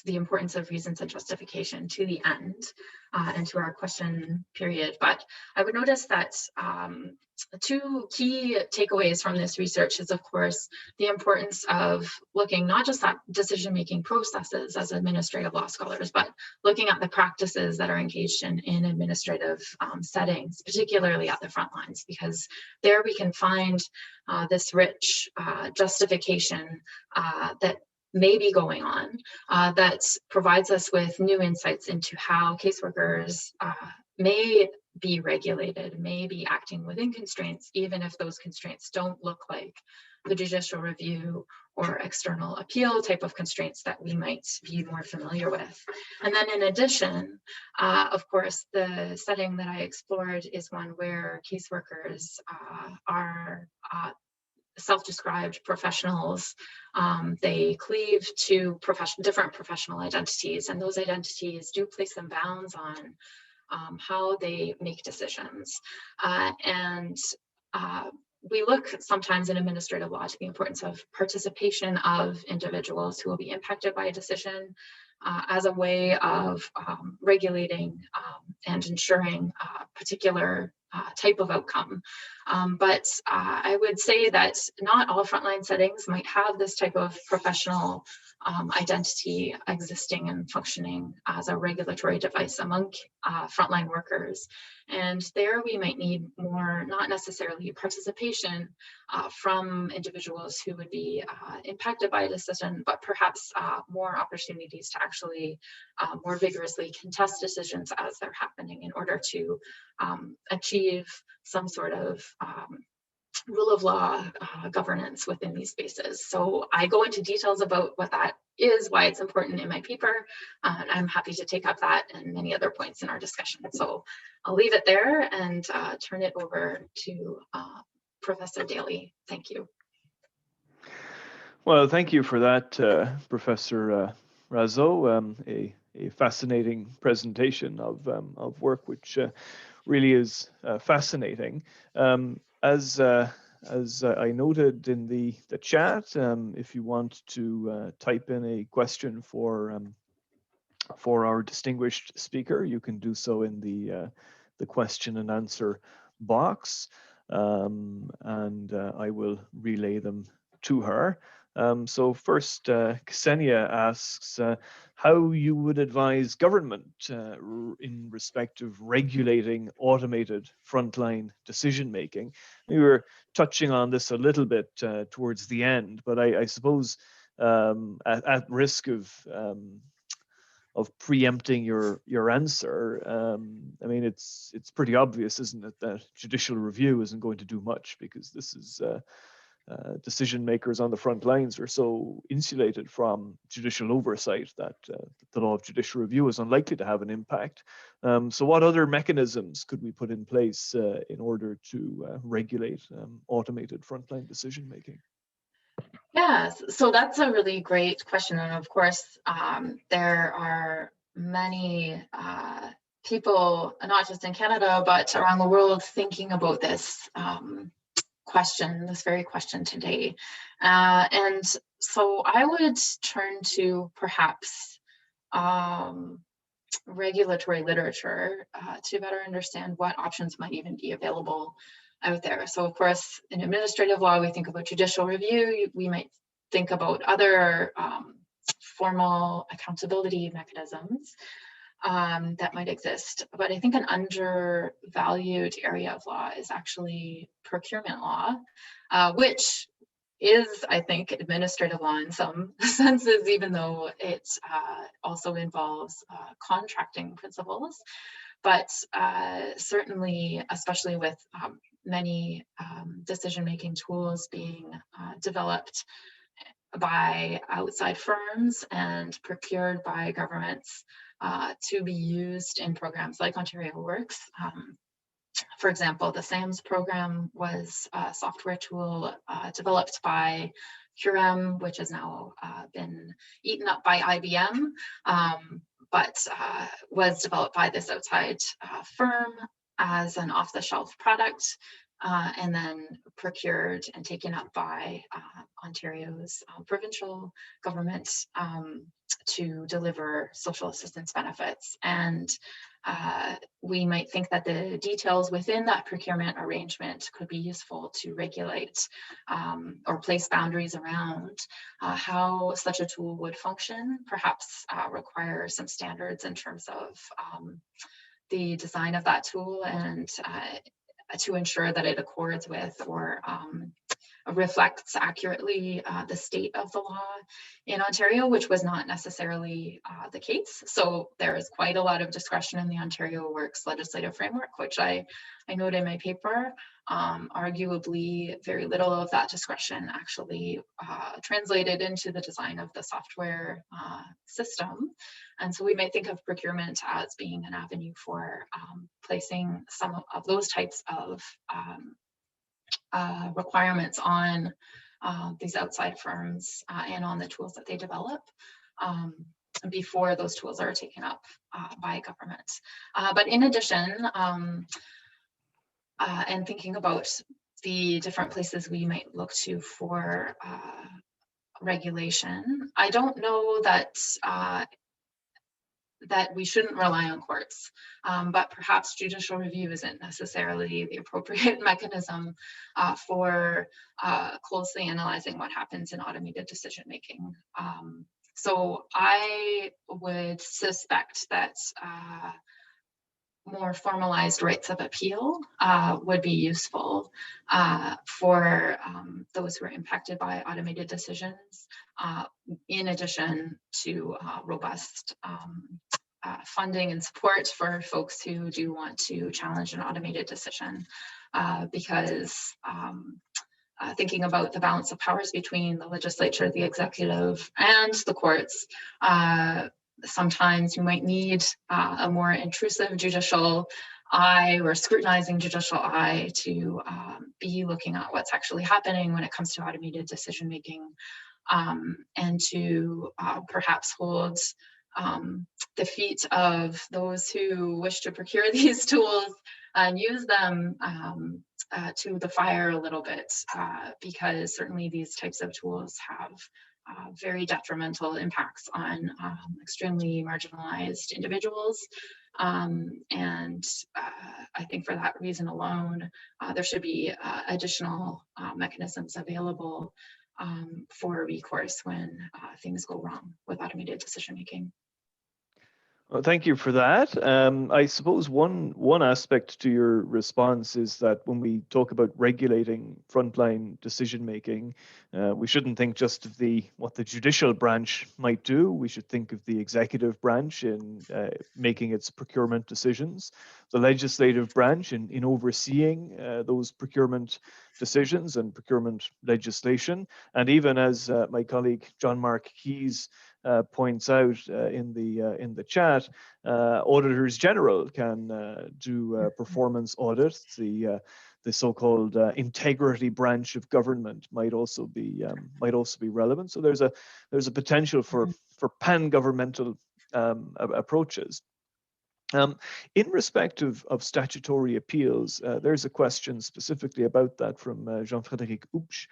the importance of reasons and justification to the end and to our question period. But I would notice that two key takeaways from this research is, of course, the importance of looking not just at decision-making processes as administrative law scholars, but looking at the practices that are engaged in administrative settings, particularly at the front lines, because there we can find this rich justification that may be going on that provides us with new insights into how caseworkers may be regulated, may be acting within constraints, even if those constraints don't look like the judicial review or external appeal type of constraints that we might be more familiar with. And then in addition, of course, the setting that I explored is one where caseworkers are self-described professionals. They cleave to different professional identities, and those identities do place some bounds on how they make decisions. We look sometimes in administrative law to the importance of participation of individuals who will be impacted by a decision, as a way of regulating and ensuring a particular type of outcome. But I would say that not all frontline settings might have this type of professional identity existing and functioning as a regulatory device among frontline workers. And there we might need more, not necessarily participation from individuals who would be impacted by a decision, but perhaps more opportunities to actually more vigorously contest decisions as they're happening in order to achieve some sort of rule of law governance within these spaces. So I go into details about what that is, why it's important in my paper. I'm happy to take up that and many other points in our discussion. So I'll leave it there and turn it over to Professor Daly. Thank you. Well, thank you for that, Professor Raso. A fascinating presentation of work, which really is fascinating. As I noted in the chat, if you want to type in a question for our distinguished speaker, you can do so in the question and answer box, and I will relay them to her. So first, Ksenia asks how you would advise government in respect of regulating automated frontline decision making. We were touching on this a little bit towards the end, but I suppose at risk of preempting your answer, I mean, it's pretty obvious, isn't it, that judicial review isn't going to do much, because this is decision makers on the front lines are so insulated from judicial oversight that the law of judicial review is unlikely to have an impact. So what other mechanisms could we put in place in order to regulate automated frontline decision making? Yes, so that's a really great question. And of course, there are many people, not just in Canada, but around the world, thinking about this this very question today. And so I would turn to perhaps regulatory literature to better understand what options might even be available out there. So of course, in administrative law, we think about judicial review. We might think about other formal accountability mechanisms that might exist. But I think an undervalued area of law is actually procurement law, which is, I think, administrative law in some senses, even though it also involves contracting principles. But certainly, especially with many decision-making tools being developed by outside firms and procured by governments to be used in programs like Ontario Works. For example, the SAMS program was a software tool developed by Curem, which has now been eaten up by IBM, but was developed by this outside firm as an off-the-shelf product, and then procured and taken up by Ontario's provincial government to deliver social assistance benefits. And we might think that the details within that procurement arrangement could be useful to regulate or place boundaries around how such a tool would function, perhaps require some standards in terms of the design of that tool, and to ensure that it accords with or reflects accurately the state of the law in Ontario, which was not necessarily the case. So there is quite a lot of discretion in the Ontario Works legislative framework, which I note in my paper. Arguably, very little of that discretion actually translated into the design of the software system. And so we may think of procurement as being an avenue for placing some of those types of requirements on these outside firms and on the tools that they develop before those tools are taken up by government. But in addition, and thinking about the different places we might look to for regulation, I don't know that that we shouldn't rely on courts, but perhaps judicial review isn't necessarily the appropriate mechanism for closely analyzing what happens in automated decision making. So I would suspect that more formalized rights of appeal would be useful for those who are impacted by automated decisions, in addition to robust funding and support for folks who do want to challenge an automated decision, because thinking about the balance of powers between the legislature, the executive, and the courts, sometimes you might need a more intrusive judicial eye or scrutinizing judicial eye to be looking at what's actually happening when it comes to automated decision making, and to perhaps hold the feet of those who wish to procure these tools and use them to the fire a little bit, because certainly these types of tools have very detrimental impacts on extremely marginalized individuals. And I think for that reason alone, there should be additional mechanisms available for recourse when things go wrong with automated decision making. Well, thank you for that. I suppose one aspect to your response is that when we talk about regulating frontline decision making, we shouldn't think just of what the judicial branch might do. We should think of the executive branch in making its procurement decisions, the legislative branch in overseeing those procurement decisions and procurement legislation, and even as my colleague John Mark Keyes points out in the chat, auditors general can do performance audits. The so-called integrity branch of government might also be relevant. So there's a potential for pan-governmental approaches. In respect of statutory appeals, there's a question specifically about that from Jean-Frédéric Houch,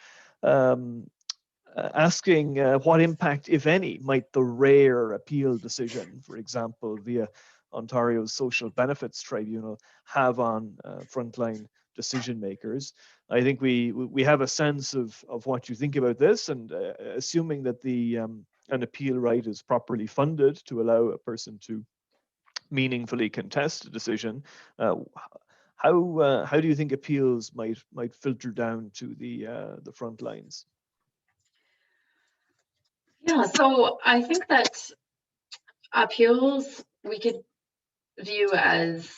asking what impact, if any, might the rare appeal decision, for example, via Ontario's Social Benefits Tribunal, have on frontline decision makers. I think we have a sense of what you think about this, and assuming that an appeal right is properly funded to allow a person to meaningfully contest a decision, how do you think appeals might filter down to the front lines? Yeah, so I think that appeals we could view as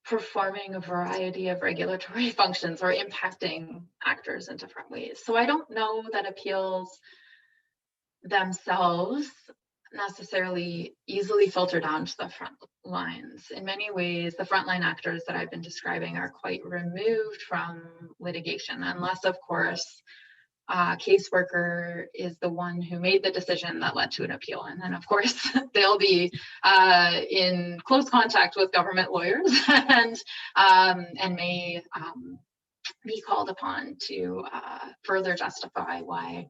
performing a variety of regulatory functions or impacting actors in different ways. So I don't know that appeals themselves necessarily easily filter down to the front lines. In many ways, the frontline actors that I've been describing are quite removed from litigation, unless, of course, caseworker is the one who made the decision that led to an appeal. And then, of course, they'll be in close contact with government lawyers and may be called upon to further justify why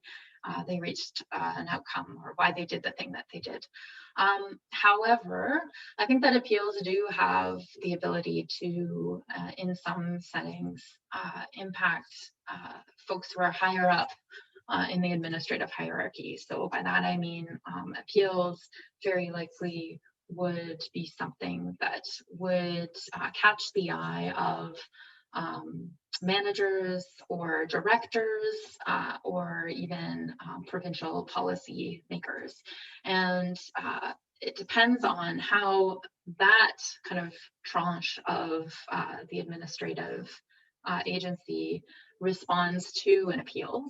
they reached an outcome or why they did the thing that they did. However, I think that appeals do have the ability to, in some settings, impact folks who are higher up in the administrative hierarchy. So by that I mean appeals very likely would be something that would catch the eye of managers or directors or even provincial policy makers. And it depends on how that kind of tranche of the administrative agency responds to an appeal,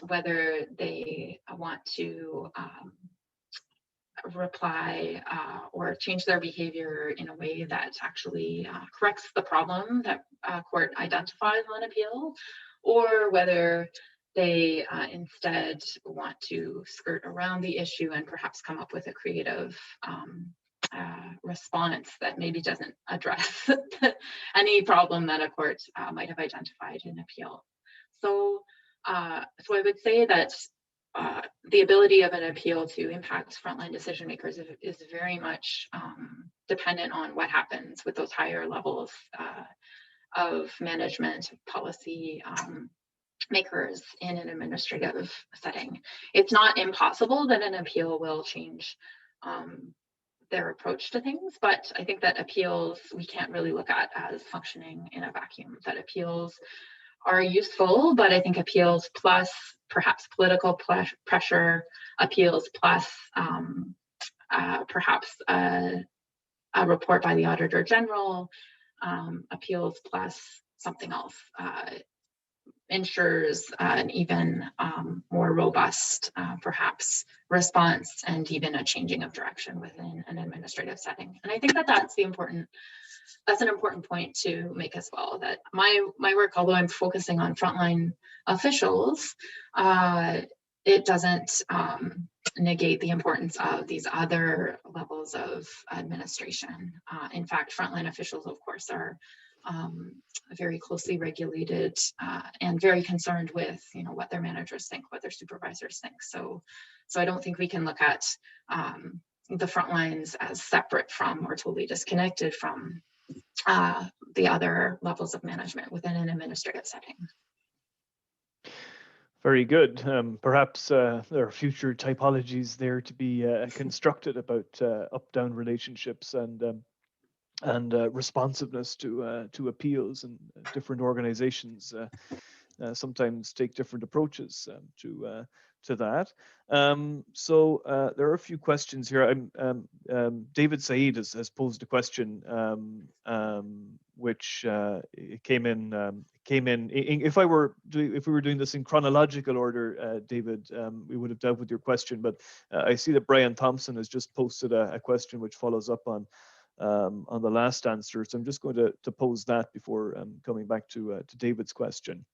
whether they want to reply or change their behavior in a way that actually corrects the problem that court identifies on appeal, or whether they instead want to skirt around the issue and perhaps come up with a creative response that maybe doesn't address any problem that a court might have identified in appeal. So I would say that the ability of an appeal to impact frontline decision makers is very much dependent on what happens with those higher levels of management policy makers in an administrative setting. It's not impossible that an appeal will change their approach to things, but I think that appeals we can't really look at as functioning in a vacuum. That appeals are useful, but I think appeals plus perhaps political pressure, appeals plus perhaps a report by the Auditor General, appeals plus something else ensures an even more robust, perhaps, response and even a changing of direction within an administrative setting. And I think that that's an important point to make as well, that my work, although I'm focusing on frontline officials, it doesn't negate the importance of these other levels of administration. In fact, frontline officials, of course, are very closely regulated and very concerned with, what their managers think, what their supervisors think. So I don't think we can look at the front lines as separate from or totally disconnected from the other levels of management within an administrative setting. Very good. Perhaps there are future typologies there to be constructed about up-down relationships and responsiveness to appeals, and different organizations sometimes take different approaches to that. So there are a few questions here. David Said has posed a question which came in. If we were doing this in chronological order, David, we would have dealt with your question. But I see that Brian Thompson has just posted a question which follows up on the last answer. So I'm just going to pose that before coming back to David's question,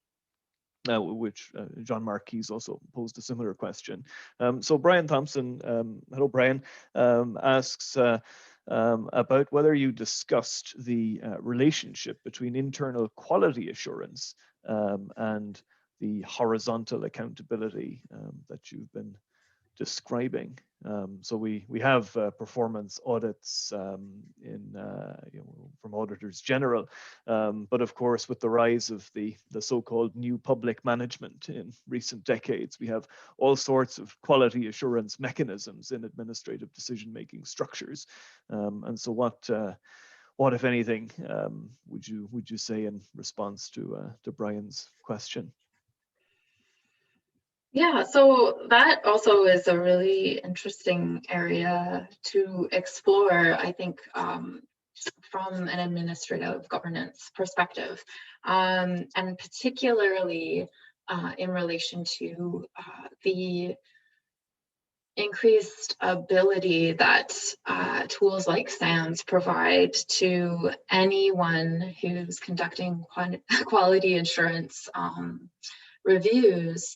which John Marquis also posed a similar question. So Brian Thompson, hello Brian, asks about whether you discussed the relationship between internal quality assurance and the horizontal accountability that you've been describing. So we have performance audits from auditors general, but of course with the rise of the so-called new public management in recent decades, we have all sorts of quality assurance mechanisms in administrative decision-making structures. And so what if anything would you say in response to Brian's question? Yeah, so that also is a really interesting area to explore, I think, from an administrative governance perspective, and particularly in relation to the increased ability that tools like SAMS provide to anyone who's conducting quality assurance reviews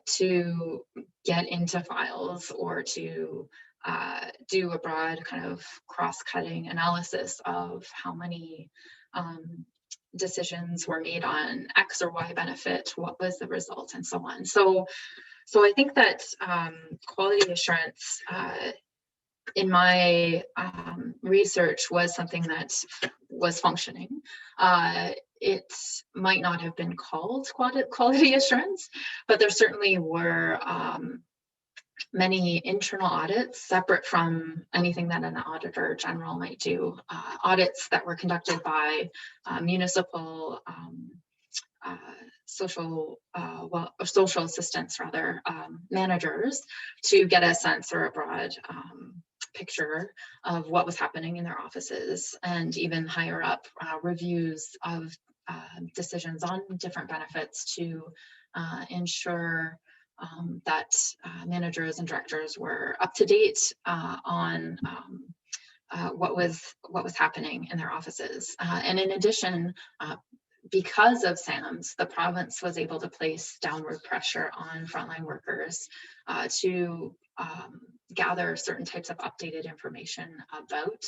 to get into files or to do a broad kind of cross-cutting analysis of how many decisions were made on X or Y benefit, what was the result, and so on. So I think that quality assurance in my research was something that was functioning. It might not have been called quality assurance, but there certainly were many internal audits separate from anything that an auditor general might do. Audits that were conducted by municipal social assistance managers to get a sense or a broad picture of what was happening in their offices, and even higher up reviews of decisions on different benefits to ensure that managers and directors were up to date on what was happening in their offices. And in addition, because of SAMS, the province was able to place downward pressure on frontline workers to gather certain types of updated information about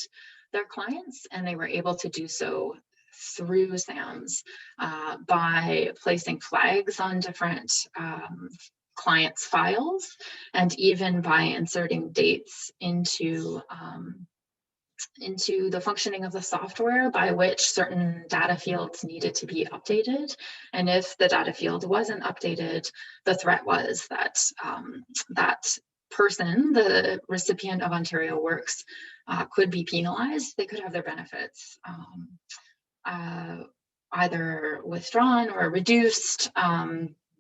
their clients, and they were able to do so through SAMS by placing flags on different clients' files, and even by inserting dates into the functioning of the software by which certain data fields needed to be updated. And if the data field wasn't updated, the threat was that that person, the recipient of Ontario Works, could be penalized. They could have their benefits either withdrawn or reduced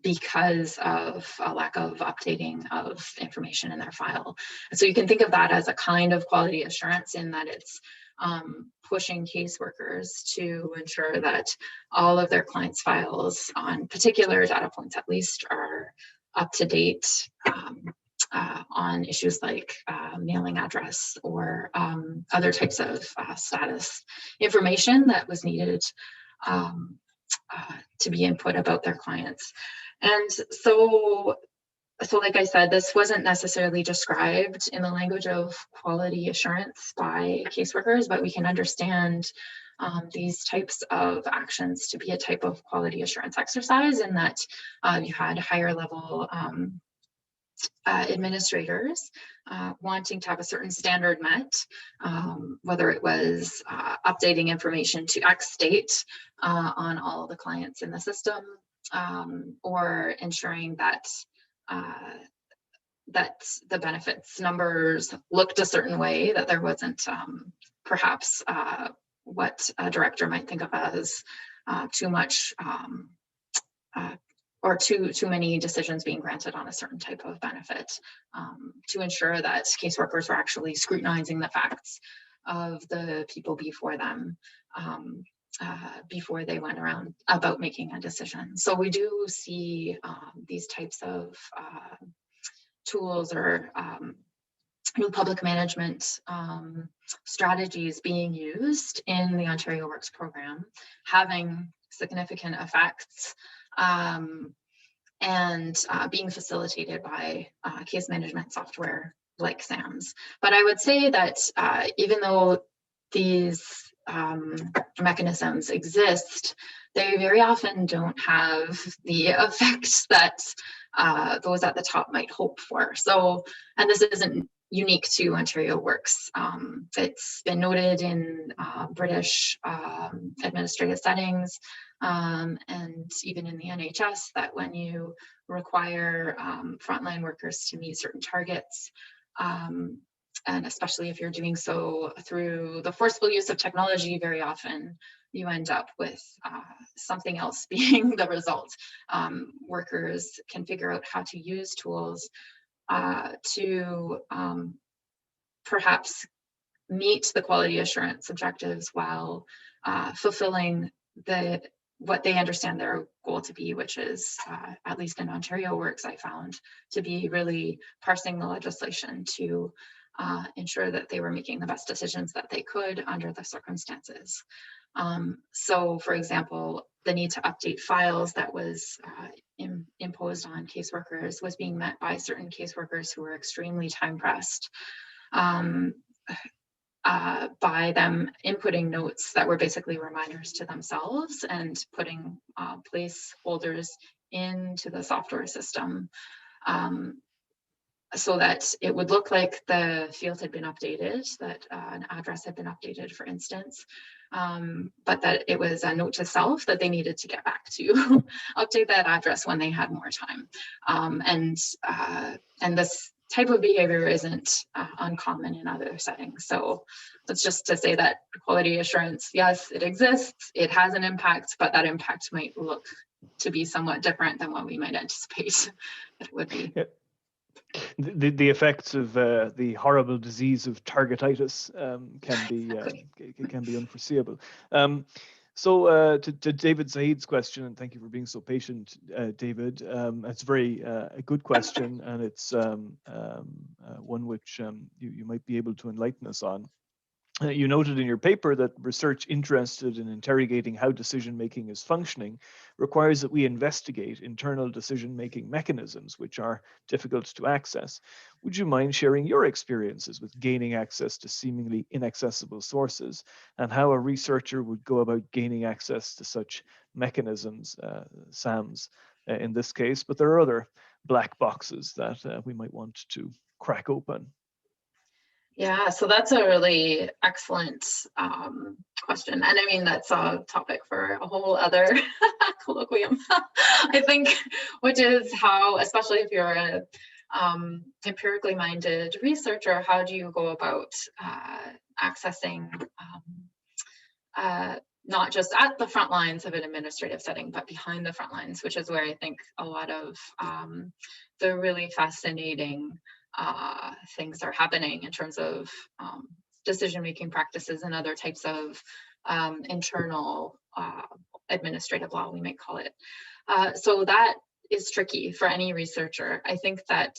because of a lack of updating of information in their file. And so you can think of that as a kind of quality assurance, in that it's pushing caseworkers to ensure that all of their clients' files on particular data points at least are up to date on issues like mailing address or other types of status information that was needed to be input about their clients. And so like I said, this wasn't necessarily described in the language of quality assurance by caseworkers, but we can understand these types of actions to be a type of quality assurance exercise, in that you had higher level administrators wanting to have a certain standard met, whether it was updating information to X date on all the clients in the system, or ensuring that that the benefits numbers looked a certain way, that there wasn't perhaps what a director might think of as too much or too many decisions being granted on a certain type of benefit, to ensure that caseworkers were actually scrutinizing the facts of the people before them before they went around about making a decision. So we do see these types of tools or public management strategies being used in the Ontario Works program, having significant effects, and being facilitated by case management software like SAMS. But I would say that even though these mechanisms exist, they very often don't have the effects that those at the top might hope for. So, and this isn't unique to Ontario Works. It's been noted in British administrative settings, and even in the NHS, that when you require frontline workers to meet certain targets, and especially if you're doing so through the forceful use of technology, very often you end up with something else being the result. Workers can figure out how to use tools to perhaps meet the quality assurance objectives while fulfilling what they understand their goal to be, which is, at least in Ontario Works, I found to be really parsing the legislation to ensure that they were making the best decisions that they could under the circumstances. So, for example, the need to update files that was imposed on caseworkers was being met by certain caseworkers who were extremely time pressed, by them inputting notes that were basically reminders to themselves and putting placeholders into the software system, so that it would look like the field had been updated, that an address had been updated, for instance, but that it was a note to self that they needed to get back to update that address when they had more time. And this type of behavior isn't uncommon in other settings. So that's just to say that quality assurance, yes, it exists, it has an impact, but that impact might look to be somewhat different than what we might anticipate that it would be. Yeah. The effects of the horrible disease of targetitis can be unforeseeable. So to David Saeed's question, and thank you for being so patient, David. It's a good question, and it's one which you might be able to enlighten us on. You noted in your paper that research interested in interrogating how decision-making is functioning requires that we investigate internal decision-making mechanisms, which are difficult to access. Would you mind sharing your experiences with gaining access to seemingly inaccessible sources, and how a researcher would go about gaining access to such mechanisms, SAMs in this case, but there are other black boxes that we might want to crack open? Yeah, so that's a really excellent question. And I mean, that's a topic for a whole other colloquium, I think, which is how, especially if you're a empirically minded researcher, how do you go about accessing not just at the front lines of an administrative setting, but behind the front lines, which is where I think a lot of the really fascinating things are happening in terms of decision-making practices and other types of internal administrative law, we might call it. So that is tricky for any researcher. I think that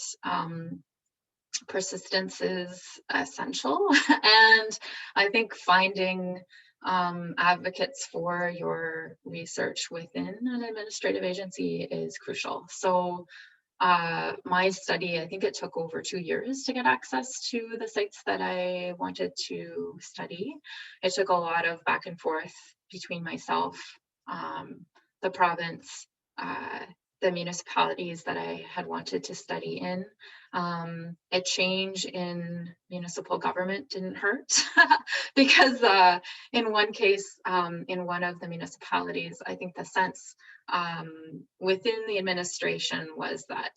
persistence is essential, and I think finding advocates for your research within an administrative agency is crucial. So my study, I think it took over 2 years to get access to the sites that I wanted to study. It took a lot of back and forth between myself, the province, the municipalities that I had wanted to study in. A change in municipal government didn't hurt because in one case, in one of the municipalities, I think the sense within the administration was that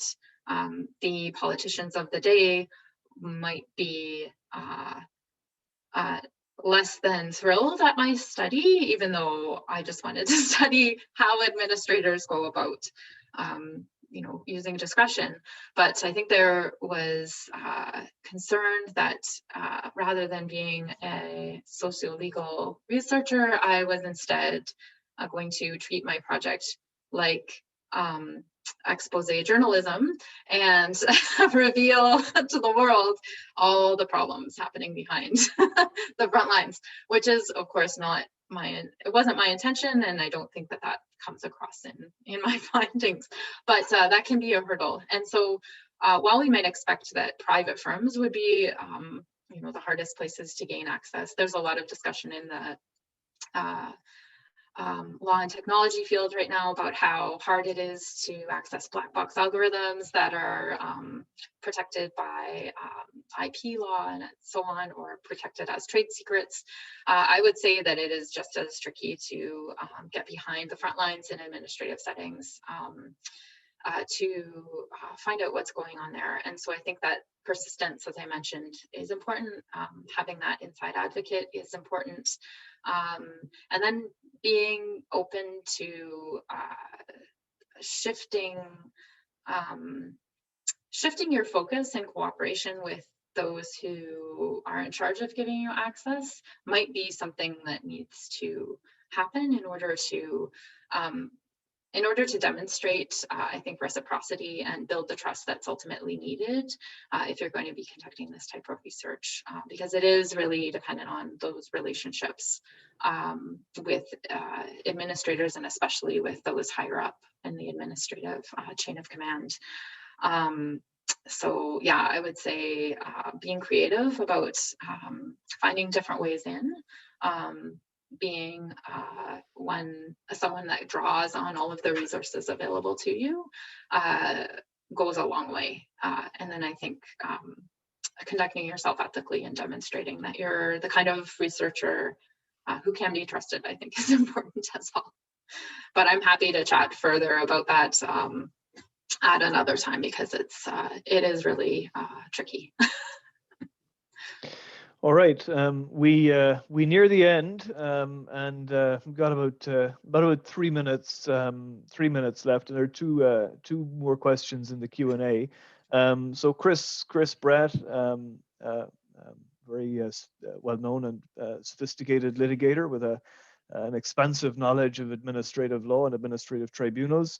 the politicians of the day might be less than thrilled at my study, even though I just wanted to study how administrators go about using discretion. But I think there was concern that rather than being a socio-legal researcher, I was instead going to treat my project like expose journalism and reveal to the world all the problems happening behind the front lines, which is of course not it wasn't my intention, and I don't think that that comes across in my findings, but that can be a hurdle. And so while we might expect that private firms would be the hardest places to gain access, there's a lot of discussion in the law and technology field right now about how hard it is to access black box algorithms that are protected by IP law and so on, or protected as trade secrets. I would say that it is just as tricky to get behind the front lines in administrative settings to find out what's going on there. And so I think that persistence, as I mentioned, is important. Having that inside advocate is important. And then being open to shifting your focus in cooperation with those who are in charge of giving you access might be something that needs to happen in order to demonstrate, I think, reciprocity and build the trust that's ultimately needed if you're going to be conducting this type of research, because it is really dependent on those relationships with administrators, and especially with those higher up in the administrative chain of command. So yeah, I would say being creative about finding different ways in, being someone that draws on all of the resources available to you goes a long way. And then I think conducting yourself ethically and demonstrating that you're the kind of researcher who can be trusted, I think, is important as well. But I'm happy to chat further about that at another time, because it is really tricky. All right, we near the end, and we've got about 3 minutes 3 minutes left, and there are two more questions in the Q&A. So Chris Brett, very well-known and sophisticated litigator with an expansive knowledge of administrative law and administrative tribunals,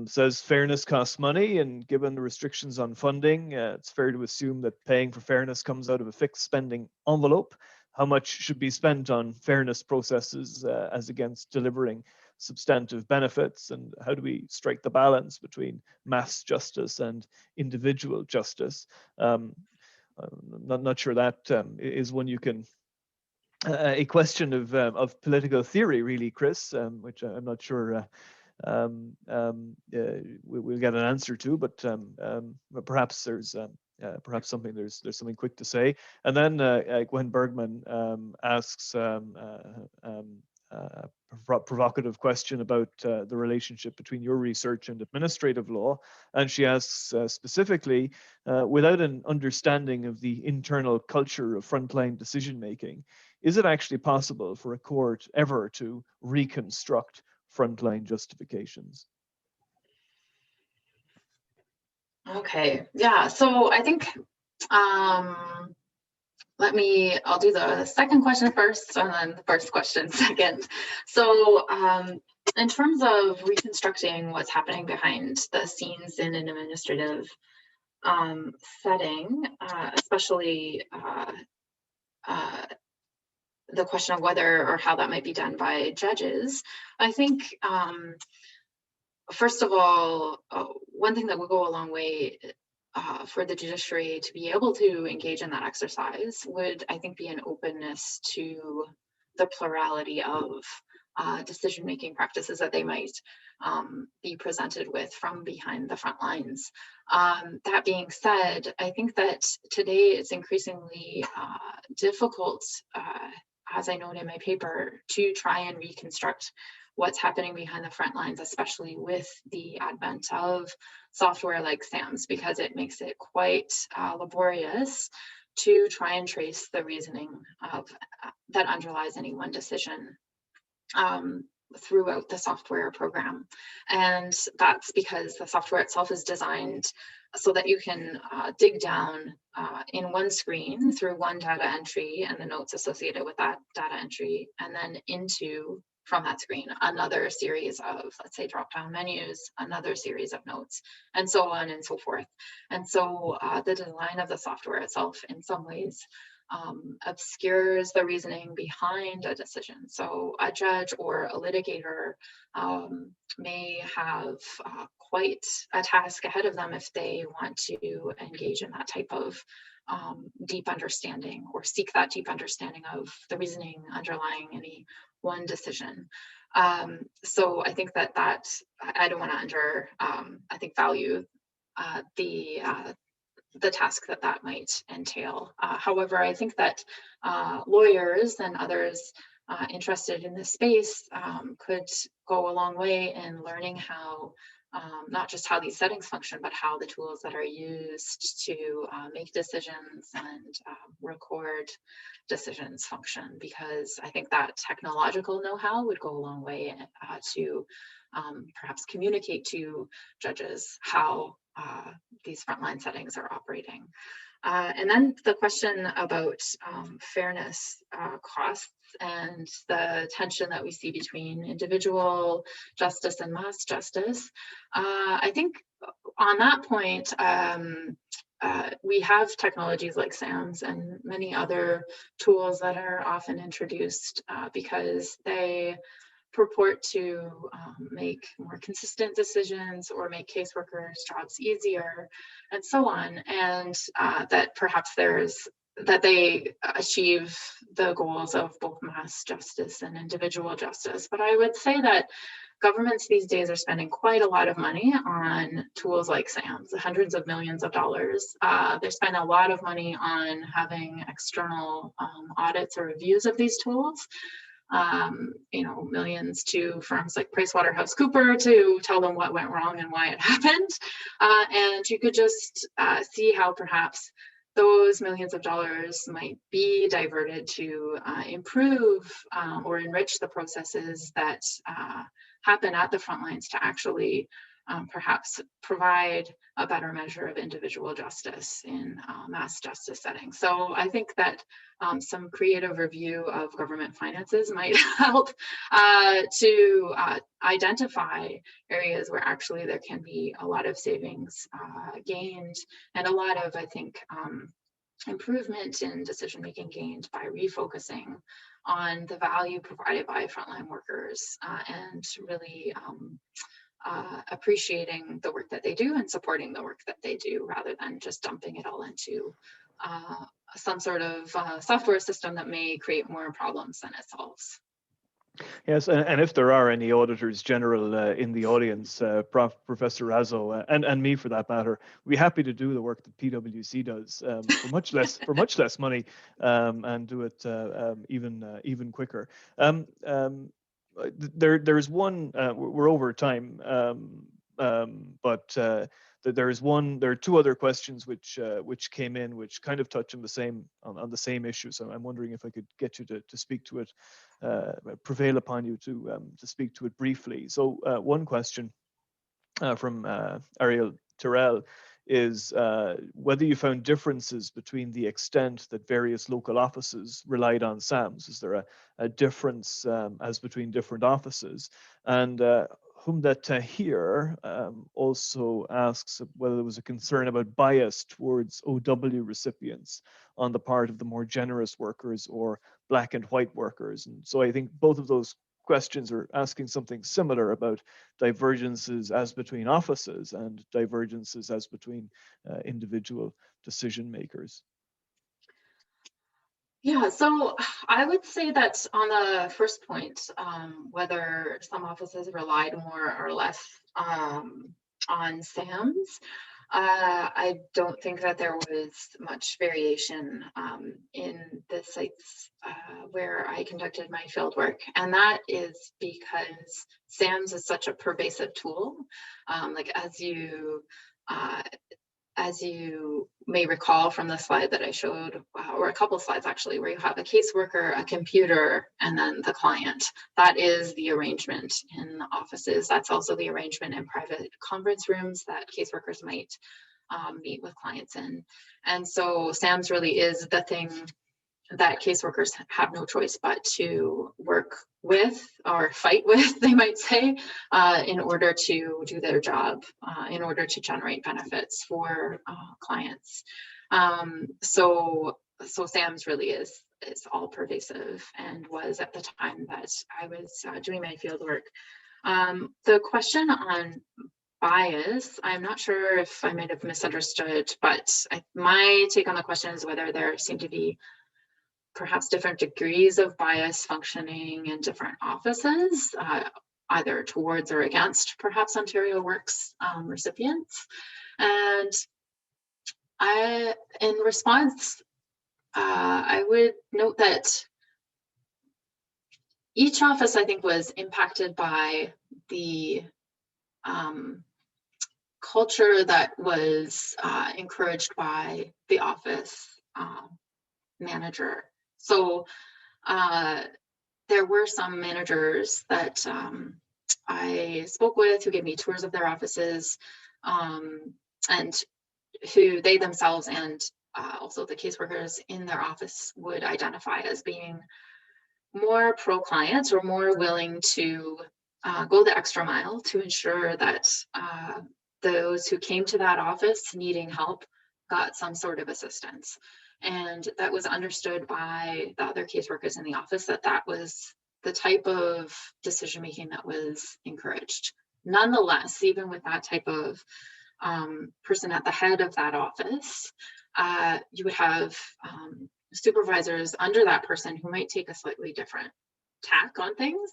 says fairness costs money, and given the restrictions on funding, it's fair to assume that paying for fairness comes out of a fixed spending envelope. How much should be spent on fairness processes as against delivering substantive benefits, and how do we strike the balance between mass justice and individual justice? I'm not sure that is one you can a question of political theory, really, Chris, which I'm not sure we'll get an answer to, but perhaps there's something quick to say. And then Gwen Bergman asks a provocative question about the relationship between your research and administrative law, and she asks specifically, without an understanding of the internal culture of frontline decision making, is it actually possible for a court ever to reconstruct frontline justifications? Okay, yeah, so I think I'll do the second question first and then the first question second. So in terms of reconstructing what's happening behind the scenes in an administrative setting, especially the question of whether or how that might be done by judges, I think first of all, one thing that would go a long way for the judiciary to be able to engage in that exercise would, I think, be an openness to the plurality of decision-making practices that they might be presented with from behind the front lines. That being said, I think that today it's increasingly difficult, as I note in my paper, to try and reconstruct what's happening behind the front lines, especially with the advent of software like SAMS, because it makes it quite laborious to try and trace the reasoning of that underlies any one decision throughout the software program. And that's because the software itself is designed so that you can dig down in one screen through one data entry and the notes associated with that data entry, and then into, from that screen, another series of, let's say, drop-down menus, another series of notes, and so on and so forth. And so the design of the software itself in some ways obscures the reasoning behind a decision. So a judge or a litigator may have quite a task ahead of them if they want to engage in that type of deep understanding or seek that deep understanding of the reasoning underlying any one decision. So I think that I don't want to value the task that might entail. However, I think that lawyers and others interested in this space could go a long way in learning how, not just how these settings function, but how the tools that are used to make decisions and record decisions function, because I think that technological know-how would go a long way to perhaps communicate to judges how these frontline settings are operating. And then the question about fairness costs and the tension that we see between individual justice and mass justice. I think on that point, we have technologies like SAMS and many other tools that are often introduced because they purport to make more consistent decisions or make caseworkers' jobs easier and so on, and that perhaps that they achieve the goals of both mass justice and individual justice. But I would say that governments these days are spending quite a lot of money on tools like SAMS, hundreds of millions of dollars. They're spending a lot of money on having external audits or reviews of these tools. Millions to firms like PricewaterhouseCoopers to tell them what went wrong and why it happened. And you could just see how perhaps those millions of dollars might be diverted to improve or enrich the processes that happen at the front lines to actually perhaps provide a better measure of individual justice in mass justice settings. So I think that some creative review of government finances might help to identify areas where actually there can be a lot of savings gained and a lot of, I think, improvement in decision-making gained by refocusing on the value provided by frontline workers and really appreciating the work that they do and supporting the work that they do rather than just dumping it all into some sort of software system that may create more problems than it solves. Yes, and if there are any auditors general in the audience, Professor Raso, and me for that matter, we're happy to do the work that PwC does for much less money, and do it even quicker. There's one. We're over time, but there are two other questions which came in, which kind of touch on the same issue. So I'm wondering if I could get you to speak to it, prevail upon you to speak to it briefly. So one question from Ariel Terrell is whether you found differences between the extent that various local offices relied on SAMs. Is there a difference as between different offices? And whom that here also asks whether there was a concern about bias towards OW recipients on the part of the more generous workers or black and white workers. And so I think both of those questions are asking something similar about divergences as between offices and divergences as between individual decision makers. Yeah, so I would say that on the first point, whether some offices relied more or less on SAMs, I don't think that there was much variation in the sites where I conducted my field work. And that is because SAMs is such a pervasive tool. Like as you may recall from the slide that I showed, or a couple slides actually, where you have a caseworker, a computer, and then the client. That is the arrangement in the offices. That's also the arrangement in private conference rooms that caseworkers might meet with clients in. And so SAMS really is the thing that caseworkers have no choice but to work with or fight with, they might say, in order to do their job, in order to generate benefits for clients. So SAMS really is all pervasive and was at the time that I was doing my field work. The question on bias, I'm not sure if I might have misunderstood, but my take on the question is whether there seem to be perhaps different degrees of bias functioning in different offices, either towards or against perhaps Ontario Works recipients. And in response, I would note that each office, I think, was impacted by the culture that was encouraged by the office manager. So there were some managers that I spoke with who gave me tours of their offices, and who they themselves and also the caseworkers in their office would identify as being more pro-client or more willing to go the extra mile to ensure that those who came to that office needing help got some sort of assistance. And that was understood by the other caseworkers in the office that was the type of decision making that was encouraged. Nonetheless, even with that type of person at the head of that office, you would have supervisors under that person who might take a slightly different tack on things.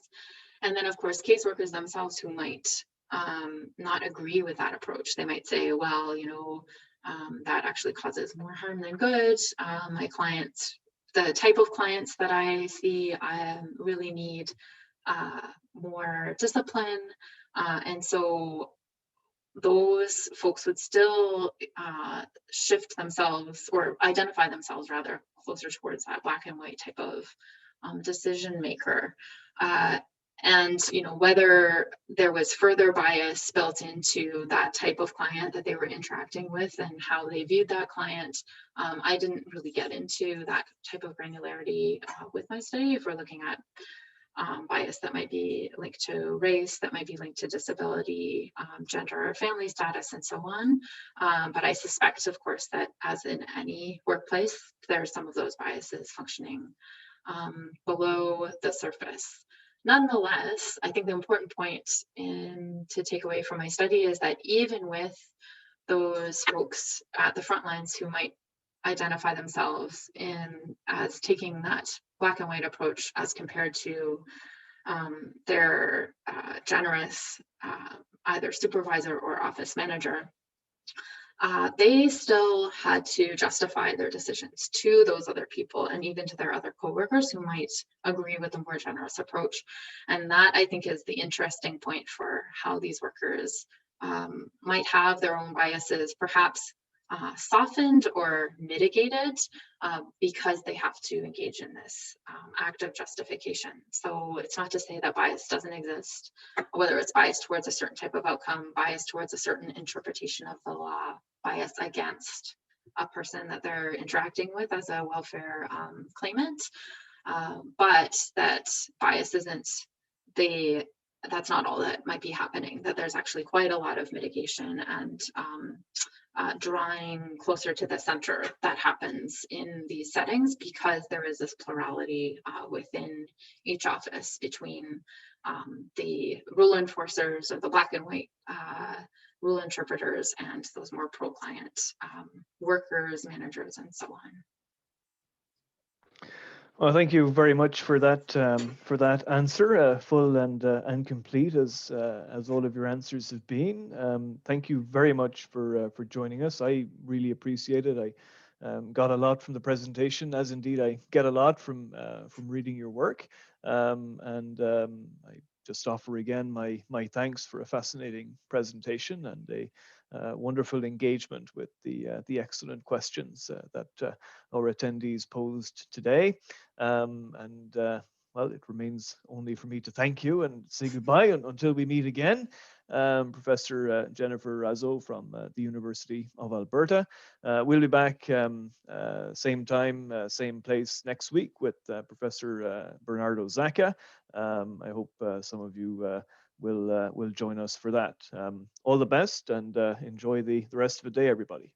And then, of course, caseworkers themselves who might not agree with that approach. They might say, well, that actually causes more harm than good. My clients, the type of clients that I see, really need more discipline. And so those folks would still shift themselves or identify themselves rather closer towards that black and white type of decision maker. And whether there was further bias built into that type of client that they were interacting with and how they viewed that client, I didn't really get into that type of granularity with my study. If we're looking at bias that might be linked to race, that might be linked to disability, gender, family status, and so on. But I suspect, of course, that as in any workplace, there are some of those biases functioning below the surface. Nonetheless, I think the important point to take away from my study is that even with those folks at the front lines who might identify themselves as taking that black and white approach as compared to their generous either supervisor or office manager, they still had to justify their decisions to those other people and even to their other coworkers who might agree with a more generous approach. And that, I think, is the interesting point for how these workers might have their own biases, perhaps softened or mitigated because they have to engage in this act of justification. So it's not to say that bias doesn't exist, whether it's bias towards a certain type of outcome, bias towards a certain interpretation of the law, bias against a person that they're interacting with as a welfare claimant, but that bias isn't that's not all that might be happening, that there's actually quite a lot of mitigation and drawing closer to the center that happens in these settings, because there is this plurality within each office between the rule enforcers or the black and white rule interpreters and those more pro-client workers, managers, and so on. Well, thank you very much for that answer, full and complete as all of your answers have been. Thank you very much for joining us. I really appreciate it. I got a lot from the presentation, as indeed I get a lot from reading your work. I just offer again my thanks for a fascinating presentation and a wonderful engagement with the excellent questions that our attendees posed today. Well, it remains only for me to thank you and say goodbye until we meet again. Professor Jennifer Raso from the University of Alberta. We'll be back same time, same place next week with Professor Bernardo Zacca. I hope some of you will join us for that. All the best and enjoy the rest of the day, everybody.